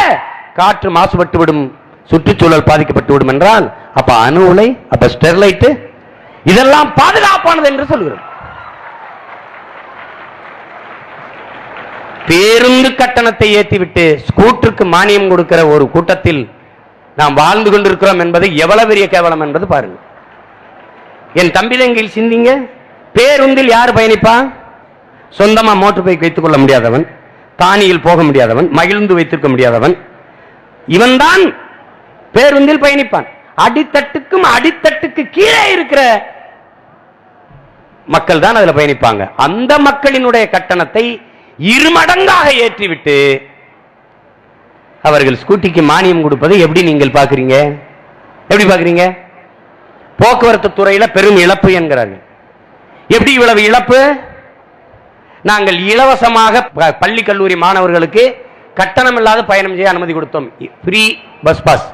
காற்று மாசுபட்டுவிடும், சுற்றுச்சூழல் பாதிக்கப்பட்டுவிடும் என்றால் அப்ப அணு உலை, அப்ப ஸ்டெர்லைட் இதெல்லாம் பாதுகாப்பானது என்று சொல்கிறோம். பேருந்து கட்டணத்தை ஏற்றிவிட்டு ஸ்கூட்டருக்கு மானியம் கொடுக்கிற ஒரு கூட்டத்தில் நாம் வாழ்ந்து கொண்டிருக்கிறோம் என்பது எவ்வளவு பெரிய கேவலம் என்பது பாருங்க. என் தம்பிதங்கில் சிந்திங்க. பேருந்தில் யார் பயணிப்பா? சொந்தமா மோட்டர் பைக் வைத்துக் கொள்ள முடியாதவன், தானியில் போக முடியாதவன், மகிழ்ந்து வைத்திருக்க முடியாதவன், இவன் தான் பேருந்தில் பயணிப்பான். அடித்தட்டுக்கும் அடித்தட்டுக்கு கீழே இருக்கிற மக்கள் தான் அதுல பயணிப்பாங்க. அந்த மக்களினுடைய கட்டணத்தை 2 மடங்காக ஏற்றிவிட்டு அவர்கள் ஸ்கூட்டிக்கு மானியம் கொடுப்பதை எப்படி நீங்கள் பார்க்கிறீங்க? எப்படி பார்க்கிறீங்க? போக்குவரத்து துறையில பெரும் இழப்பு என்கிறார்கள். எப்படி இவ்வளவு இழப்பு? நாங்கள் இலவசமாக பள்ளி கல்லூரி மாணவர்களுக்கு கட்டணம் இல்லாத பயணம் செய்ய அனுமதி கொடுத்தோம். ஃப்ரீ பஸ் பாஸ்,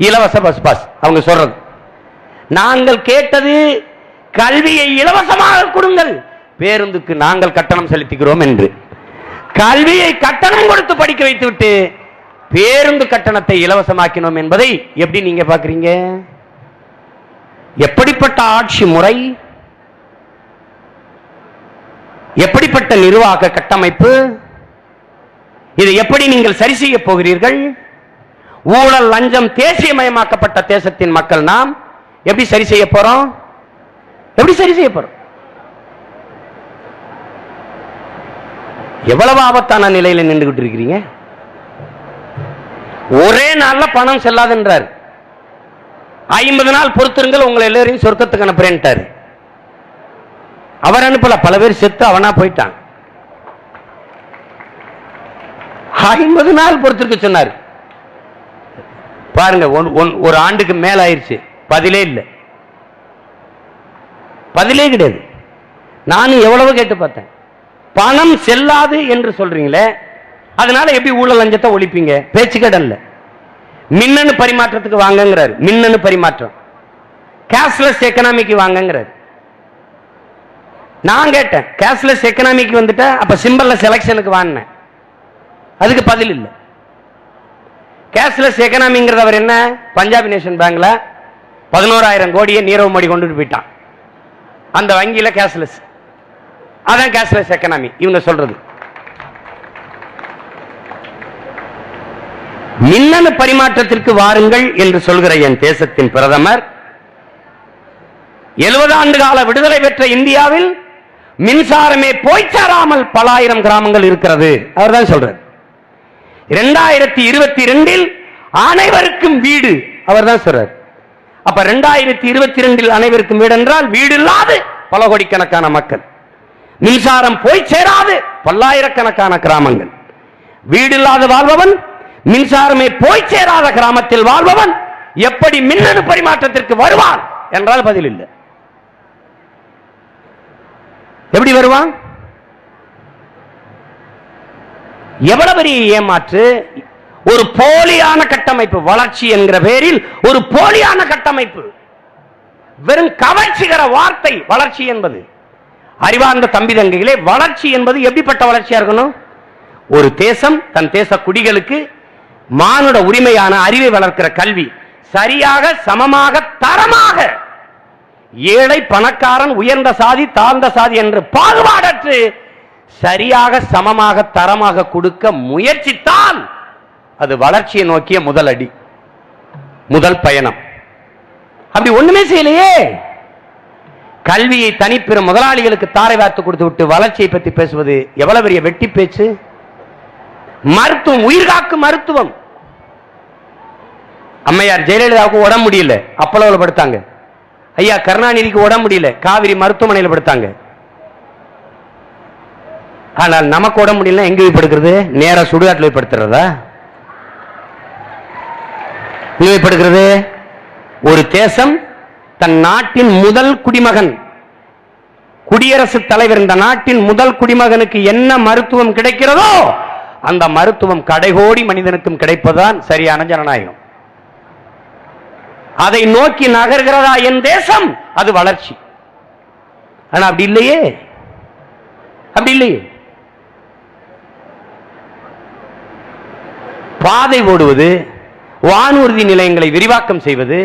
இலவச பஸ் பாஸ். அவங்க சொல்றது நாங்கள் கேட்டது கல்வியை இலவசமாக கொடுங்கள், பேருந்துக்கு நாங்கள் கட்டணம் செலுத்துகிறோம் என்று. கல்வியை கட்டணம் கொடுத்து படிக்க வைத்துவிட்டு பேருந்து கட்டணத்தை இலவசமாக்கினோம் என்பதை எப்படி நீங்க பார்க்கிறீங்க? எப்படிப்பட்ட ஆட்சி முறை, எப்படிப்பட்ட நிர்வாக கட்டமைப்பு, இதை எப்படி நீங்கள் சரி செய்ய போகிறீர்கள்? ஊழல் லஞ்சம் தேசியமயமாக்கப்பட்ட தேசத்தின் மக்கள் நாம் எப்படி சரி செய்ய போறோம்? எப்படி சரி செய்ய போறோம்? எவ்வளவு ஆபத்தான நிலையில் நின்றுகிட்டு இருக்கிறீங்க. ஒரே நாள்ல பணம் செல்லாதுன்றார். 50 நாள் பொறுத்திருங்கள், உங்களை எல்லாரையும் சொர்க்கத்துக்கு அனுப்புறேன்ட்டாரு. அவர் அனுப்பல, பல பேர் செத்து அவனா போயிட்டான். 50 நாள் பொறுத்திருக்க சொன்னார். பாருங்க, ஒரு ஆண்டுக்கு மேல ஆயிருச்சு, பதிலே இல்லை, பதிலே கிடையாது. நானும் எவ்வளவு கேட்டு பார்த்தேன். பணம் செல்லாது என்று சொல்றீங்களே, அதனால எப்படி ஊழல் லஞ்சத்தை ஒழிப்பீங்க? பேச்சு கடல்ல. மின்னணு பரிமாற்றத்துக்கு வாங்கங்கிறார். மின்னணு பரிமாற்றம், கேஷ்லெஸ் எக்கனாமிக்கு வாங்கங்கிறார். நான் கேட்டேன், கேஷ்லெஸ் எக்கனாமிக்கு வந்துட்டா அப்ப சிம்பிள்ல செலக்ஷனுக்கு வாங்கினேன். அதுக்கு பதில் இல்லை. கேஷ்லெஸ் எக்கனாமிங்கிறது அவர் என்ன? பஞ்சாப் நேஷன் பேங்க்ல 11,000 கோடியை நீரவ் மோடி கொண்டு போயிட்டான். அந்த வங்கியில கேஷ்லெஸ், அதான் கேஷ்லெஸ் எக்கனாமி இவங்க சொல்றது. மின்னணு பரிமாற்றத்திற்கு வாருங்கள் என்று சொல்கிற என் தேசத்தின் பிரதமர் 70 ஆண்டு கால விடுதலை பெற்ற இந்தியாவில் மின்சாரமே போய் சேராமல் பல ஆயிரம் கிராமங்கள் இருக்கிறது. அவர் தான் சொல்றார். 2022 அனைவருக்கும் வீடு, அவர் தான் சொல்றார். அப்ப 2022 அனைவருக்கும் வீடு என்றால் வீடு இல்லாது பல கோடிக்கணக்கான மக்கள், மின்சாரம் போய் சேராது பல்லாயிரக்கணக்கான கிராமங்கள். வீடு இல்லாத வாழ்பவன், மின்சாரமே போய் சேராத கிராமத்தில் வாழ்பவன் எப்படி மின்னணு பரிமாற்றத்திற்கு வருவான் என்றால் பதில் இல்லை. எப்படி வருவான்? எவ்வளவு பெரிய ஏமாற்று! ஒரு போலியான கட்டமைப்பு, வளர்ச்சி என்கிற பெயரில் ஒரு போலியான கட்டமைப்பு, வெறும் கவர்ச்சிகர வார்த்தை வளர்ச்சி என்பது. அறிவார்ந்த தம்பி தங்கைகளே, வளர்ச்சி என்பது எப்படிப்பட்ட வளர்ச்சியா இருக்கணும்? ஒரு தேசம் தன் தேச குடிகளுக்கு மானுட உரிமையான அறிவை வளர்க்கிற கல்வி சரியாக, சமமாக, தரமாக, ஏழை பணக்காரன், உயர்ந்த சாதி தாழ்ந்த சாதி என்று பாகுபாடற்று சரியாக, சமமாக, தரமாக கொடுக்க முயற்சித்தால் அது வளர்ச்சியை நோக்கிய முதல் அடி, முதல் பயணம். அப்படி ஒண்ணுமே செய்யலையே. கல்வியை தனிப்பெறும் முதலாளிகளுக்கு தாரை வார்த்து கொடுத்து விட்டு வளர்ச்சியை பற்றி பேசுவது எவ்வளவு பெரிய வெட்டி பேச்சு! மருத்துவம், உயிர்காக்கும் மருத்துவம். அம்மையார் ஜெயலலிதாவுக்கு உடம்பு முடியல, அப்பளவுல படுத்தாங்க. ஐயா கருணாநிதிக்கு உடம்பு முடியல, காவிரி மருத்துவமனையில் படுத்தாங்க. ஆனால் நமக்கு உடம்பு முடியல, எங்க போய் படுக்கிறது? நேர சுடுகாட்டில் போய் படுத்துறதா? படுக்கிறது. ஒரு தேசம் தன் நாட்டின் முதல் குடிமகன், குடியரசுத் தலைவர், இந்த நாட்டின் முதல் குடிமகனுக்கு என்ன மருத்துவம் கிடைக்கிறதோ அந்த மருத்துவம் கடைகோடி மனிதனுக்கும் கிடைப்பதுதான் சரியான ஜனநாயகம். அதை நோக்கி நகர்கிறதா என் தேசம், அது வளர்ச்சி. ஆனா அப்படி இல்லையே, அப்படி இல்லையே. பாதை ஓடுவது, வானூர்தி நிலையங்களை விரிவாக்கம் செய்வது,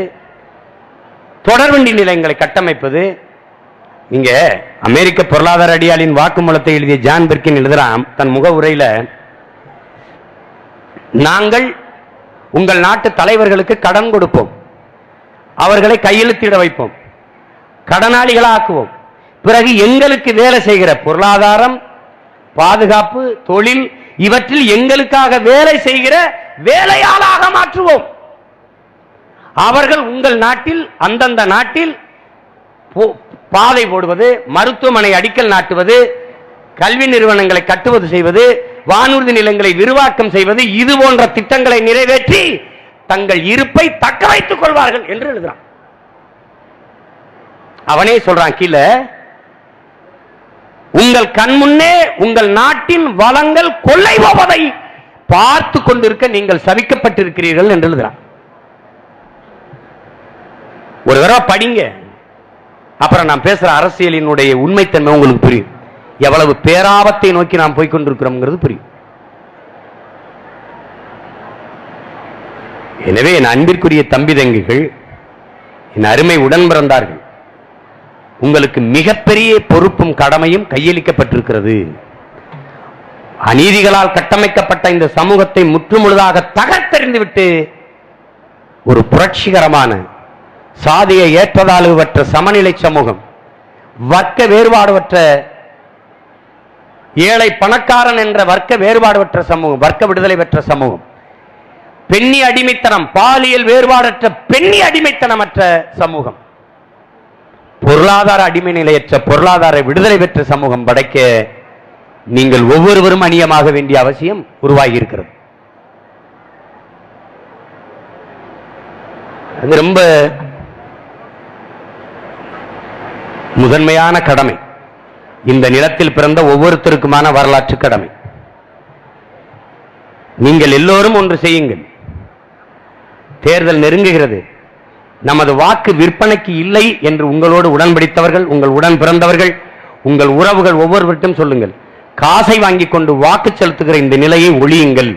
தொடர்வண்டி நிலையங்களை கட்டமைப்பது. நீங்க அமெரிக்க பொருளாதார அடியாளின் வாக்குமூலத்தை எழுதிய ஜான் பெர்கின் எழுதுறான் தன் முகவுரையில, நாங்கள் உங்கள் நாட்டு தலைவர்களுக்கு கடன் கொடுப்போம், அவர்களை கையெழுத்திட வைப்போம், கடனாளிகளாக்குவோம், பிறகு எங்களுக்கு வேலை செய்கிற பொருளாதாரம், பாதுகாப்பு, தொழில் இவற்றில் எங்களுக்காக வேலை செய்கிற வேலையாளாக மாற்றுவோம். அவர்கள் உங்கள் நாட்டில் அந்தந்த நாட்டில் பாதை போடுவது, மருத்துவமனை அடிக்கல் நாட்டுவது, கல்வி நிறுவனங்களை கட்டுவது செய்வது, வானூர்தி நிலங்களை விரிவாக்கம் செய்வது, இது போன்ற திட்டங்களை நிறைவேற்றி தங்கள் இருப்பை தக்க வைத்துக் கொள்வார்கள் என்று எழுதுறான். அவனே சொல்றான் கீழே, உங்கள் கண்முன்னே உங்கள் நாட்டின் வளங்கள் கொள்ளை போவதை பார்த்து கொண்டிருக்க நீங்கள் சபிக்கப்பட்டிருக்கிறீர்கள் என்று எழுதுறான். ஒரு தடவை படிங்க, அப்புறம் நான் பேசுற அரசியலினுடைய உண்மைத்தன்மை உங்களுக்கு புரியும். எவ்வளவு பேராபத்தை நோக்கி நாம் போய்கொண்டிருக்கிறோம் புரியும். எனவே என் அன்பிற்குரிய தம்பி தங்கிகள், என் அருமை உடன் பிறந்தார்கள், உங்களுக்கு மிகப்பெரிய பொறுப்பும் கடமையும் கையளிக்கப்பட்டிருக்கிறது. அநீதிகளால் கட்டமைக்கப்பட்ட இந்த சமூகத்தை முற்றுமுழுதாக தகர்த்தெறிந்துவிட்டு ஒரு புரட்சிகரமான சாதிய ஏற்றதாழ்வற்ற சமநிலை சமூகம், வர்க்க வேறுபாடுபற்ற ஏழை பணக்காரன் என்ற வர்க்க வேறுபாடுபற்ற சமூகம், வர்க்க விடுதலை பெற்ற சமூகம், பெண்ணி அடிமைத்தனம், பாலியல் வேறுபாடற்ற பெண்ணி அடிமைத்தனமற்ற சமூகம், பொருளாதார அடிமை நிலையற்ற பொருளாதார விடுதலை பெற்ற சமூகம் படைக்க நீங்கள் ஒவ்வொருவரும் அணியமாக வேண்டிய அவசியம் உருவாகி இருக்கிறது. அது ரொம்ப முதன்மையான கடமை, இந்த நிலத்தில் பிறந்த ஒவ்வொருத்தருக்குமான வரலாற்று கடமை. நீங்கள் எல்லோரும் ஒன்று செய்யுங்கள். தேர்தல் நெருங்குகிறது. நமது வாக்கு விற்பனைக்கு இல்லை என்று உங்களோடு உடன்படித்தவர்கள், உங்கள் உடன் பிறந்தவர்கள், உங்கள் உறவுகள் ஒவ்வொருவருக்கும் சொல்லுங்கள், காசை வாங்கிக் கொண்டு வாக்கு செலுத்துகிற இந்த நிலையை ஒழியுங்கள்.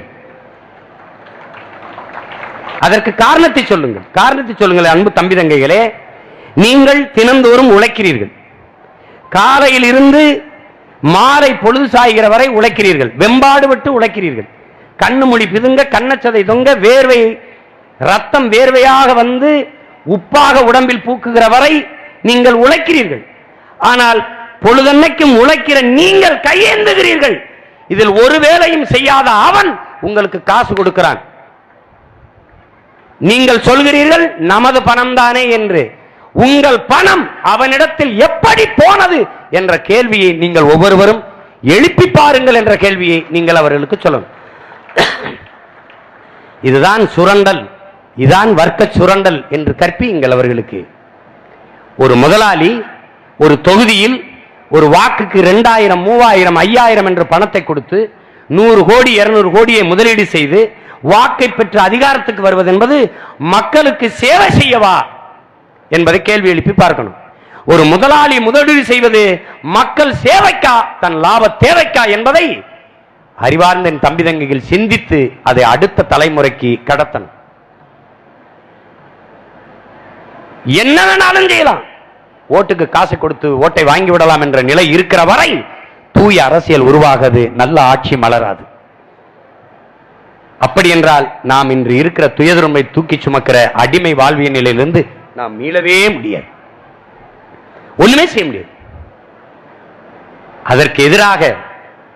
அதற்கு காரணத்தை சொல்லுங்கள், காரணத்தை சொல்லுங்கள். அன்பு தம்பி தங்கைகளே, நீங்கள் தினந்தோறும் உழைக்கிறீர்கள். காலையில் இருந்து மாலை பொழுது சாய்கிற வரை உழைக்கிறீர்கள், வெம்பாடு விட்டு உழைக்கிறீர்கள். கண்ணு மொழி பிதுங்க, கண்ணச்சதை தொங்க, வேர்வை ரத்தம் வேர்வையாக வந்து உப்பாக உடம்பில் பூக்குகிற வரை நீங்கள் உழைக்கிறீர்கள். ஆனால் பொழுதன்னைக்கும் உழைக்கிற நீங்கள் கையேந்துகிறீர்கள். இதில் ஒரு வேலையும் செய்யாத அவன் உங்களுக்கு காசு கொடுக்கிறான். நீங்கள் சொல்கிறீர்கள் நமது பணம் தானே என்று. உங்கள் பணம் அவனிடத்தில் எப்படி போனது என்ற கேள்வியை நீங்கள் ஒவ்வொருவரும் எழுப்பி பாருங்கள் என்ற கேள்வியை நீங்கள் அவர்களுக்கு சொல்லணும். இதுதான் சுரண்டல், இதுதான் வர்க்க சுரண்டல் என்று கற்பியுங்கள் அவர்களுக்கு. ஒரு முதலாளி ஒரு தொகுதியில் ஒரு வாக்குக்கு 2000, 3000, 5000 என்று பணத்தை கொடுத்து 100 கோடி 200 கோடியை முதலீடு செய்து வாக்கை பெற்று அதிகாரத்துக்கு வருவது என்பது மக்களுக்கு சேவை செய்யவா என்பதை கேள்வி எழுப்பி பார்க்கணும். ஒரு முதலாளி முதலீடு செய்வது மக்கள் சேவைக்கா, தன் லாப தேவைக்கா என்பதை அறிவார்ந்த என் தம்பி தங்கைகள் சிந்தித்து அதை அடுத்த தலைமுறைக்கு கடத்தணும். என்ன வேணாலும் செய்யலாம், ஓட்டுக்கு காசு கொடுத்து ஓட்டை வாங்கி விடலாம் என்ற நிலை இருக்கிற வரை தூய அரசியல் உருவாகாது, நல்ல ஆட்சி மலராது. அப்படி என்றால் நாம் இன்று இருக்கிற துயதுரும்பை தூக்கி சுமக்கிற அடிமை வாழ்விய நிலையிலிருந்து நாம் மீளவே முடியாது, ஒண்ணுமே செய்ய முடியாது. அதற்கு எதிராக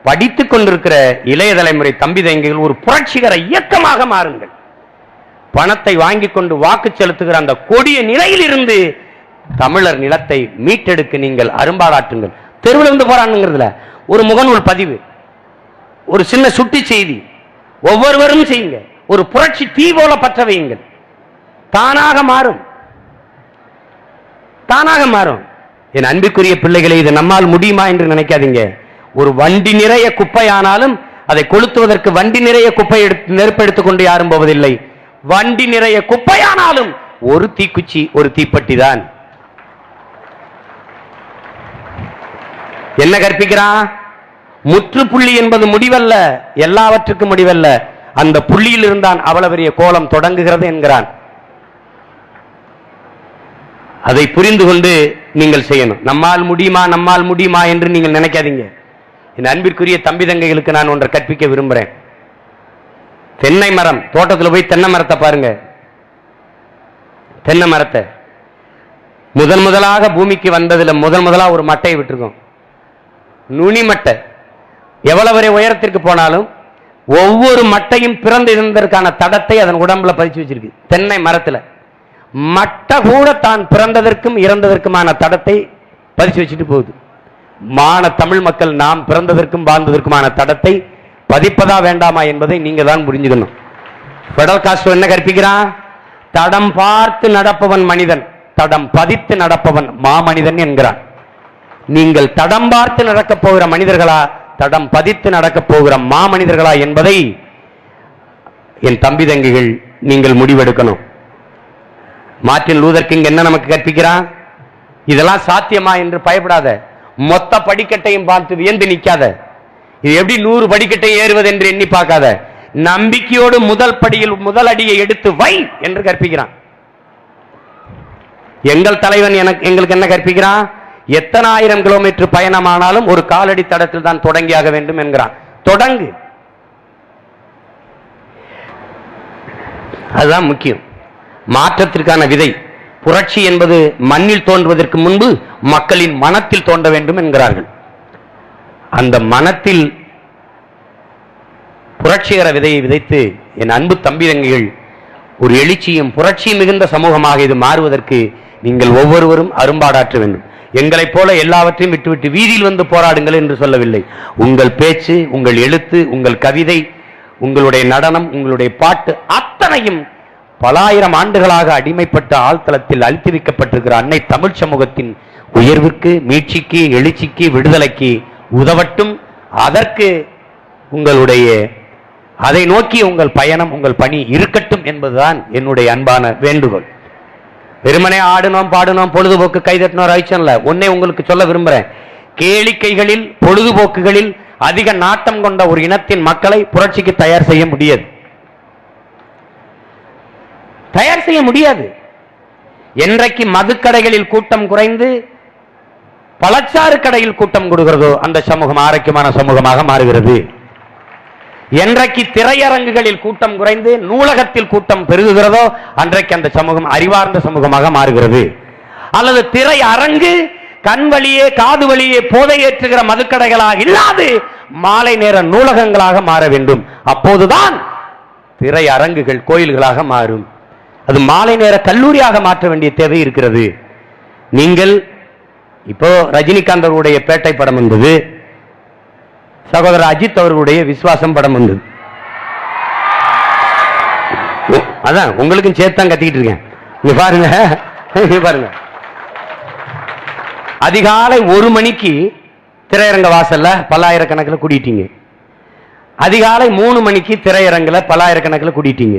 படித்துக் கொண்டிருக்கிற இளைய தலைமுறை தம்பி தங்கைகள் ஒரு புரட்சிகர இயக்கமாக மாறுங்கள். பணத்தை வாங்கிக் கொண்டு வாக்கு செலுத்துகிற அந்த கொடிய நிலையில் இருந்து தமிழர் நிலத்தை மீட்டெடுக்க நீங்கள் அரும்பாடாற்றுங்கள். தெருவில் இருந்து போராடுங்கிறதுல ஒரு முகநூல் பதிவு, ஒரு சின்ன சுட்டி செய்தி ஒவ்வொருவரும் செய்யுங்க. ஒரு புரட்சி தீ போல பற்ற வையுங்கள். தானாக மாறும், தானாக மாறும். என் அன்புக்குரிய பிள்ளைகளை, இது நம்மால் முடியுமா என்று நினைக்காதீங்க. ஒரு வண்டி நிறைய குப்பையானாலும் அதை கொளுத்துவதற்கு வண்டி நிறைய குப்பை நெருப்பெடுத்துக் கொண்டு யாரும் போவதில்லை. வண்டி நிறைய குப்பையானாலும் ஒரு தீக்குச்சி, ஒரு தீப்பெட்டி தான். என்ன கற்பிக்கிறான்? முற்றுப்புள்ளி என்பது முடிவல்ல, எல்லாவற்றுக்கும் முடிவல்ல, அந்த புள்ளியில் இருந்தான் அவ்வளவு பெரிய கோலம் தொடங்குகிறது என்கிறான். அதை புரிந்து கொண்டு நீங்கள் செய்யணும். நம்மால் முடியுமா நம்மால் முடியுமா என்று நீங்கள் நினைக்காதீங்க. என் அன்பிற்குரிய தம்பி தங்கைகளுக்கு நான் ஒன்றை கற்பிக்க விரும்புகிறேன். தென்னை மரம், தோட்டத்தில் போய் தென்னை மரத்தை பாருங்க. தென்னை மரத்தை முதலாக பூமிக்கு வந்ததில் முதலாக ஒரு மட்டையை விட்டுருக்கோம், நுனி மட்டை. எவ்வளவு வரை உயரத்திற்கு போனாலும் ஒவ்வொரு மட்டையும் பிறந்து இருந்ததற்கான தடத்தை அதன் உடம்புல பதிச்சு வச்சிருக்கு. தென்னை மரத்தில் மட்டை கூட தான் பிறந்ததற்கும் இறந்ததற்குமான தடத்தை பதிச்சு வச்சுட்டு போகுது. தமிழ் மக்கள் நாம் பிறந்ததற்கும் வாழ்ந்ததற்குமான தடத்தை பதிப்பதா வேண்டாமா என்பதை நீங்க தான் புரிஞ்சுக்கணும். பெடல் காஸ்ட்ரோ என்ன கற்பிக்கிறான்? தடம் பார்த்து நடப்பவன் மனிதன், தடம் பதித்து நடப்பவன் மாமனிதன் என்கிறான். நீங்கள் தடம் பார்த்து நடக்கப் போகிற மனிதர்களா, தடம் பதித்து நடக்கப் போகிற மாமனிதர்களா என்பதை என் தம்பி தங்கிகள் நீங்கள் முடிவெடுக்கணும். மார்ட்டின் லூதர் கிங் என்ன நமக்கு கற்பிக்கிறான்? இதெல்லாம் சாத்தியமா என்று பயப்படாத, மொத்த படிக்கட்டையும் பார்த்து வியந்து நிற்காத, இது எப்படி 100 படிக்கட்டை ஏறுவது என்று எண்ணி பார்க்காத, நம்பிக்கையோடு முதல் படியில் முதல் அடியை எடுத்து வை என்று கற்பிக்கிறான். எங்கள் தலைவன் எங்களுக்கு என்ன கற்பிக்கிறான்? எத்தனை ஆயிரம் கிலோமீட்டர் பயணமானாலும் ஒரு காலடி தடத்தில் தான் தொடங்கியாக வேண்டும் என்கிறான். தொடங்கு, அதுதான் முக்கியம். மாற்றத்திற்கான விதை. புரட்சி என்பது மண்ணில் தோன்றுவதற்கு முன்பு மக்களின் மனத்தில் தோன்ற வேண்டும் என்கிறார்கள். அந்த மனத்தில் புரட்சிகர விதையை விதைத்து என் அன்பு தம்பி தங்கைகள் ஒரு எழுச்சியும் புரட்சியும் மிகுந்த சமூகமாக இது மாறுவதற்கு நீங்கள் ஒவ்வொருவரும் அரும்பாடாற்ற வேண்டும். எங்களைப் போல எல்லாவற்றையும் விட்டுவிட்டு வீதியில் வந்து போராடுங்கள் என்று சொல்லவில்லை. உங்கள் பேச்சு, உங்கள் எழுத்து, உங்கள் கவிதை, உங்களுடைய நடனம், உங்களுடைய பாட்டு அத்தனையும் பலாயிரம் ஆண்டுகளாக அடிமைப்பட்ட ஆழ்தளத்தில் அழுத்தி வைக்கப்பட்டிருக்கிற அன்னை தமிழ் சமூகத்தின் உயர்வுக்கு, மீட்சிக்கு, எழுச்சிக்கு, விடுதலைக்கு உதவட்டும். அதற்கு உங்களுடைய அதை நோக்கி உங்கள் பயணம், உங்கள் பணி இருக்கட்டும் என்பதுதான் என்னுடைய அன்பான வேண்டுகோள். வெறுமனே ஆடுனோம் பாடுனோம் பொழுதுபோக்கு கைதட்டினோம் ஆயிடுச்சுல்ல. ஒன்னே உங்களுக்கு சொல்ல விரும்புறேன், கேளிக்கைகளில் பொழுதுபோக்குகளில் அதிக நாட்டம் கொண்ட ஒரு இனத்தின் மக்களை புரட்சிக்கு தயார் செய்ய முடியாது, தயார் செய்ய முடியாது. என்றைக்கு மதுக்கடைகளில் கூட்டம் குறைந்து பழச்சாறு கடையில் கூட்டம் கொடுக்கிறதோ அந்த சமூகம் ஆரோக்கியமான சமூகமாக மாறுகிறது. என்றைக்கு திரையரங்குகளில் கூட்டம் குறைந்து நூலகத்தில் கூட்டம் பெருகுகிறதோ அன்றைக்கு அந்த சமூகம் அறிவார்ந்த சமூகமாக மாறுகிறது. அல்லது திரை அரங்கு கண் வழியே காது வழியே போதை ஏற்றுகிற மதுக்கடைகளாக இல்லாது மாலை நேர நூலகங்களாக மாற வேண்டும். அப்போதுதான் திரை அரங்குகள் கோயில்களாக மாறும். அது மாலை நேர கல்லூரியாக மாற்ற வேண்டிய தேவை இருக்கிறது. நீங்கள் இப்போ ரஜினிகாந்த் அவர்களுடைய பேட்டை படம் வந்தது, சகோதரர் அஜித் அவர்களுடைய விசுவாசம் படம் வந்தது. அதான் உங்களுக்கும் சேர்த்தான் கத்திக்கிட்டு இருக்கேன். இங்க பாருங்க, பாருங்க, அதிகாலை 1 மணிக்கு திரையரங்க வாசல்ல பல்லாயிரக்கணக்கில் கூட்டிட்டீங்க. அதிகாலை 3 மணிக்கு திரையரங்குல பல்லாயிரக்கணக்கில் கூட்டிட்டீங்க.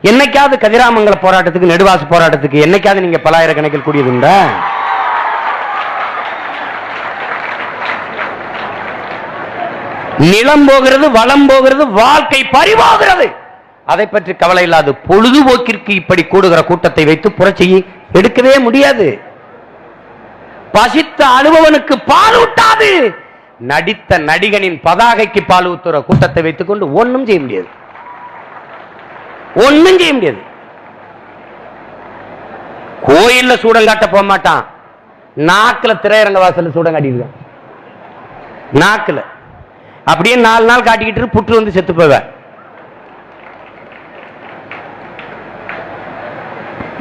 என்னைக்காவது கதிராமங்கல போராட்டத்துக்கு, நெடுவாசு போராட்டத்துக்கு என்னைக்காவது நீங்க பல்லாயிரக்கணக்கில் கூடியதுண்டா? நிலம் போகிறது, வளம் போகிறது, வாழ்க்கை பறிவாகிறது. அதை பற்றி கவலை இல்லாது பொழுதுபோக்கிற்கு இப்படி கூடுகிற கூட்டத்தை வைத்து புரட்சியை எடுக்கவே முடியாது. பசித்த அனுபவனுக்கு பால் ஊட்டாது. நடித்த நடிகனின் பதாகைக்கு பால் ஊத்துற கூட்டத்தை வைத்துக் கொண்டு ஒன்னும் செய்ய முடியாது, ஒன்னும் செய்ய முடியாது. கோயில்ல சூடம் காட்ட போக மாட்டான், நாக்குல திரையரங்க வாசல் சூடம் காட்டிருக்கான். நாக்குல அப்படியே 4 நாள் காட்டிக்கிட்டு புற்று வந்து செத்து போவ.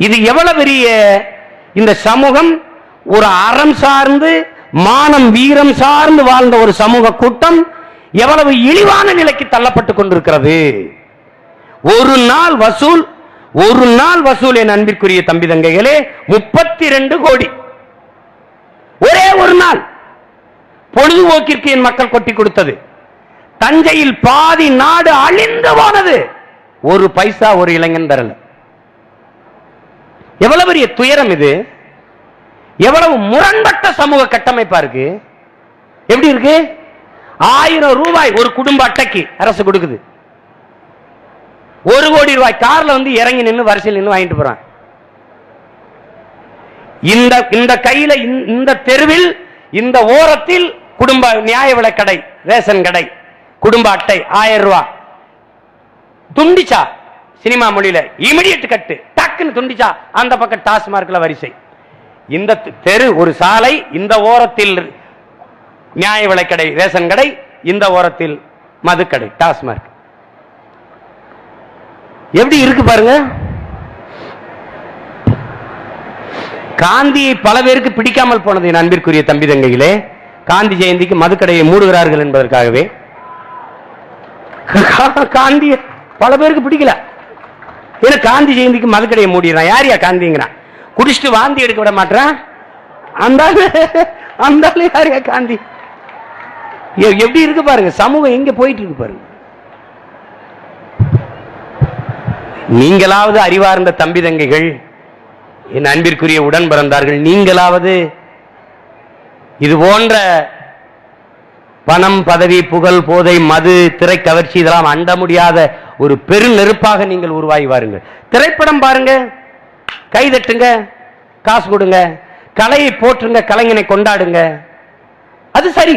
இது எவ்வளவு பெரிய இந்த சமூகம், ஒரு அறம் சார்ந்து மானம் வீரம் சார்ந்து வாழ்ந்த ஒரு சமூக கூட்டம் எவ்வளவு இழிவான நிலைக்கு தள்ளப்பட்டுக் கொண்டிருக்கிறது. ஒரு நாள் வசூல் என் அன்பிற்குரிய தம்பி தங்கைகளே 32 கோடி ஒரே ஒரு நாள் பொழுதுபோக்கிற்கு என் மக்கள் கொட்டி கொடுத்தது. தஞ்சையில் பாதி நாடு அழிந்து போனது. ஒரு பைசா ஒரு இளைஞன் தரல. எவ்வளவு பெரிய துயரம் இது! எவ்வளவு முரண்பட்ட சமூக கட்டமைப்பா இருக்கு! எப்படி இருக்கு? 1000 ரூபாய் ஒரு குடும்ப அட்டைக்கு அரசு கொடுக்குது. 1 கோடி ரூபாய் கார்ல வந்து இறங்கி நின்று வரிசையில் நின்று வாங்கிட்டு போறான். இந்த கையில இந்த தெருவில் இந்த ஓரத்தில் குடும்ப நியாய விலைக் கடை, ரேஷன் கடை, குடும்ப அட்டை 1000 ரூபாய் துண்டிச்சா, சினிமா மொழியில இமிடியேட் கட்டு, டக்குன்னு துண்டிச்சா அந்த பக்கம் டாஸ்மார்க்ல வரிசை. இந்த தெரு ஒரு சாலை, இந்த ஓரத்தில் நியாய விலைக் கடை, ரேஷன் கடை, இந்த ஓரத்தில் மதுக்கடை, டாஸ்மார்க். எப்படி இருக்கு பாருங்க. காந்தியை பல பேருக்கு பிடிக்காமல் போனது என் அன்பிற்குரிய தம்பி தங்கைகளே. காந்தி ஜெயந்திக்கு மதுக்கடையை மூடுகிறார்கள் என்பதற்காகவே காந்தி பல பேருக்கு பிடிக்கல. ஏன்னா காந்தி ஜெயந்திக்கு மதுக்கடையை மூடிடுறான். யாரியா காந்திங்கிறான்? குடிச்சிட்டு வாந்தி எடுக்க விட மாட்டான் அந்த யாரியா காந்தி? எப்படி இருக்கு பாருங்க, சமூகம் எங்க போயிட்டு இருக்கு பாருங்க. நீங்களாவது அறிவார்ந்த தம்பி தங்கைகள், என் அன்பிற்குரிய உடன் பிறந்தார்கள், நீங்களாவது இது போன்ற பணம், பதவி, புகழ், போதை, மது, திரை கவர்ச்சி இதெல்லாம் அண்ட முடியாத ஒரு பெரு நெருப்பாக நீங்கள் உருவாகி வாருங்கள். திரைப்படம் பாருங்க, கைதட்டுங்க, காசு கொடுங்க, கலையை போற்றுங்க, கலைஞனை கொண்டாடுங்க, அது சரி.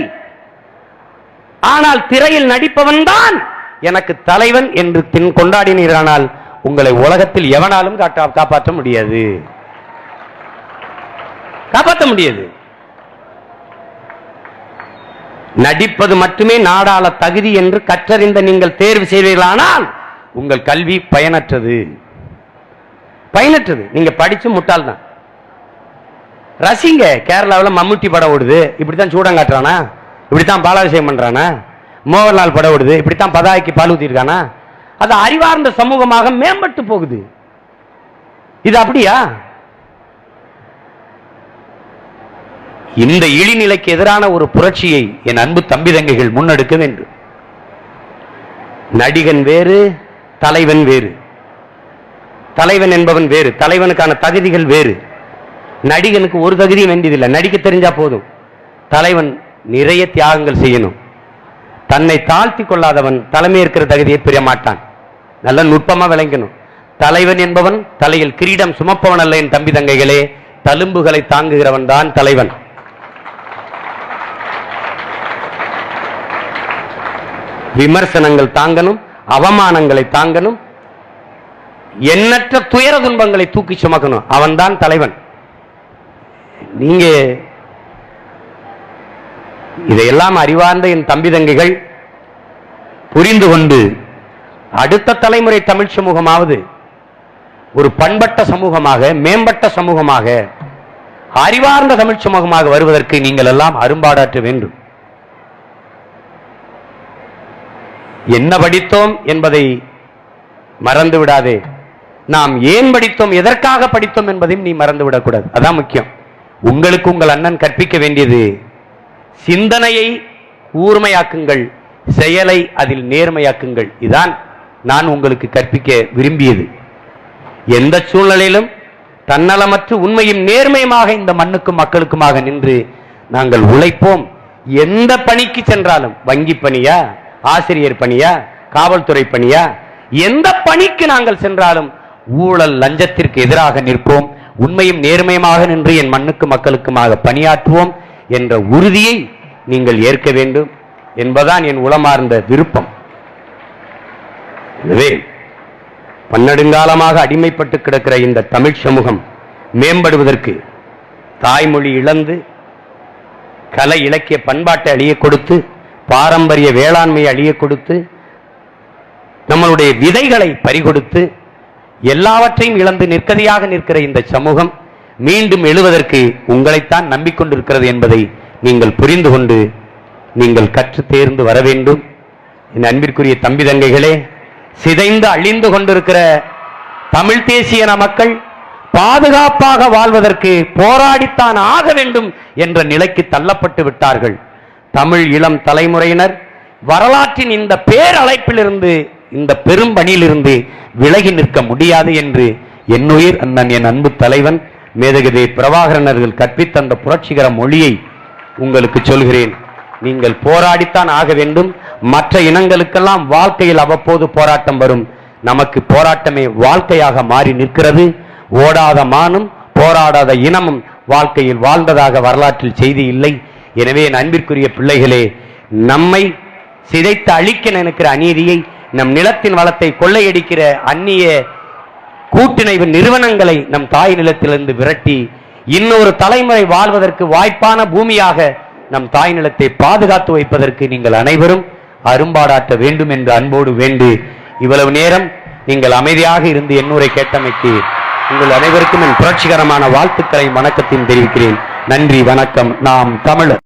ஆனால் திரையில் நடிப்பவன் தான் எனக்கு தலைவன் என்று கொண்டாடினீரானால் உங்களை உலகத்தில் எவனாலும் காப்பாற்ற முடியாது, காப்பாற்ற முடியாது. நடிப்பது மட்டுமே நாடாள தகுதி என்று கற்றறிந்த நீங்கள் தேர்வு செய்வீர்களானால் உங்கள் கல்வி பயனற்றது, பயனற்றது. நீங்க படிச்சு முட்டாள் தான். ரசிங்க. கேரளாவில் மம்முட்டி படம் ஓடுது, இப்படித்தான் சூடம் காட்டுறானா? இப்படித்தான் பாலாபிஷேகம் பண்றானா? மோகன்லால் படம் ஓடுது, இப்படித்தான் பதாய்க்கு பால் ஊத்திருக்கானா? அது அறிவார்ந்த சமூகமாக மேம்பட்டு போகுது. இது அப்படியா? இந்த இழிநிலைக்கு எதிரான ஒரு புரட்சியை என் அன்பு தம்பி தங்கைகள் முன்னெடுக்க வேண்டும். நடிகன் வேறு, தலைவன் வேறு. தலைவன் என்பவன் வேறு, தலைவனுக்கான தகுதிகள் வேறு. நடிகனுக்கு ஒரு தகுதியும் வேண்டியதில்லை, நடிக்க தெரிஞ்சா போதும். தலைவன் நிறைய தியாகங்கள் செய்யணும். தன்னை தாழ்த்தி கொள்ளாதவன் தலைமை இருக்கிற தகுதியை பெற மாட்டான். நல்ல நுட்பமா விளங்கணும். தலைவன் என்பவன் தலையில் கிரீடம் சுமப்பவன் அல்ல என் தம்பி தங்கைகளே, தழும்புகளை தாங்குகிறவன் தான் தலைவன். விமர்சனங்கள் தாங்கணும், அவமானங்களை தாங்கணும், எண்ணற்ற துயர துன்பங்களை தூக்கி சுமக்கணும். அவன் தான் தலைவன். நீங்க இதையெல்லாம் அறிவார்ந்த என் தம்பி தங்கைகள் புரிந்து கொண்டு அடுத்த தலைமுறை தமிழ் சமூகமாவது ஒரு பண்பட்ட சமூகமாக, மேம்பட்ட சமூகமாக, அறிவார்ந்த தமிழ் சமூகமாக வருவதற்கு நீங்கள் எல்லாம் அரும்பாடாற்ற வேண்டும். என்ன படித்தோம் என்பதை மறந்து விடாதே. நாம் ஏன் படித்தோம், எதற்காக படித்தோம் என்பதையும் நீ மறந்து விடக்கூடாது. அதான் முக்கியம். உங்களுக்கு உங்கள் அண்ணன் கற்பிக்க வேண்டியது சிந்தனையை கூர்மையாக்குங்கள், செயலை அதில் நேர்மையாக்குங்கள். இதான் நான் உங்களுக்கு கற்பிக்க விரும்பியது. எந்த சூழ்நிலையிலும் தன்னலமற்று உண்மையும் நேர்மையுமாக இந்த மண்ணுக்கும் மக்களுக்குமாக நின்று நாங்கள் உழைப்போம். எந்த பணிக்கு சென்றாலும், வங்கி பணியா, ஆசிரியர் பணியா, காவல்துறை பணியா, எந்த பணிக்கு நாங்கள் சென்றாலும் ஊழல் லஞ்சத்திற்கு எதிராக நிற்போம். உண்மையும் நேர்மையுமாக நின்று என் மண்ணுக்கு மக்களுக்குமாக பணியாற்றுவோம் என்ற உறுதியை நீங்கள் ஏற்க வேண்டும் என்பதான் என் உளமார்ந்த விருப்பம். எனவே பன்னெடுங்காலமாக அடிமைப்பட்டு கிடக்கிற இந்த தமிழ் சமூகம் மேம்படுவதற்கு தாய்மொழி இழந்து கலை இலக்கிய பண்பாட்டை அழிய கொடுத்து, பாரம்பரிய வேளாண்மையை அழிய கொடுத்து, நம்மளுடைய விதைகளை பறிகொடுத்து எல்லாவற்றையும் இழந்து நிற்கதியாக நிற்கிற இந்த சமூகம் மீண்டும் எழுவதற்கு உங்களைத்தான் நம்பிக்கொண்டிருக்கிறது என்பதை நீங்கள் புரிந்து கொண்டு நீங்கள் கற்று தேர்ந்து வர வேண்டும். என் அன்பிற்குரிய தம்பி தங்கைகளே, சிதைந்து அழிந்து கொண்டிருக்கிற தமிழ் தேசிய மக்கள் பாதுகாப்பாக வாழ்வதற்கு போராடித்தான் ஆக வேண்டும் என்ற நிலைக்கு தள்ளப்பட்டு விட்டார்கள். தமிழ் இளம் தலைமுறையினர் வரலாற்றின் இந்த பேரழைப்பிலிருந்து, இந்த பெரும் பணியிலிருந்து விலகி நிற்க முடியாது என்று என்னுயிர் அண்ணன் என் அன்பு தலைவன் மேதகதே பிரபாகரன் அவர்கள் கற்பித்த அந்த புரட்சிகர மொழியை உங்களுக்கு சொல்கிறேன். நீங்கள் போராடித்தான் ஆக வேண்டும். மற்ற இனங்களுக்கெல்லாம் வாழ்க்கையில் அவ்வப்போது போராட்டம் வரும். நமக்கு போராட்டமே வாழ்க்கையாக மாறி நிற்கிறது. ஓடாத மானும் போராடாத இனமும் வாழ்க்கையில் வாழ்ந்ததாக வரலாற்றில் செய்தி இல்லை. எனவே என் அன்பிற்குரிய பிள்ளைகளே, நம்மை சிதைத்து அழிக்க நினைக்கிற அநீதியை, நம் நிலத்தின் வளத்தை கொள்ளையடிக்கிற அந்நிய கூட்டிணைவு நிறுவனங்களை நம் தாய் நிலத்திலிருந்து விரட்டி இன்னொரு தலைமுறை வாழ்வதற்கு வாய்ப்பான பூமியாக நம் தாய் நிலத்தை பாதுகாத்து வைப்பதற்கு நீங்கள் அனைவரும் அரும்பாடாற்ற வேண்டும் என்று அன்போடு வேண்டு, இவ்வளவு நேரம் நீங்கள் அமைதியாக இருந்து எண்ணூரை கேட்டமைக்கு உங்கள் அனைவருக்கும் என் புரட்சிகரமான வாழ்த்துக்களை வணக்கத்தையும் தெரிவிக்கிறேன். நன்றி, வணக்கம். நாம் தமிழர்.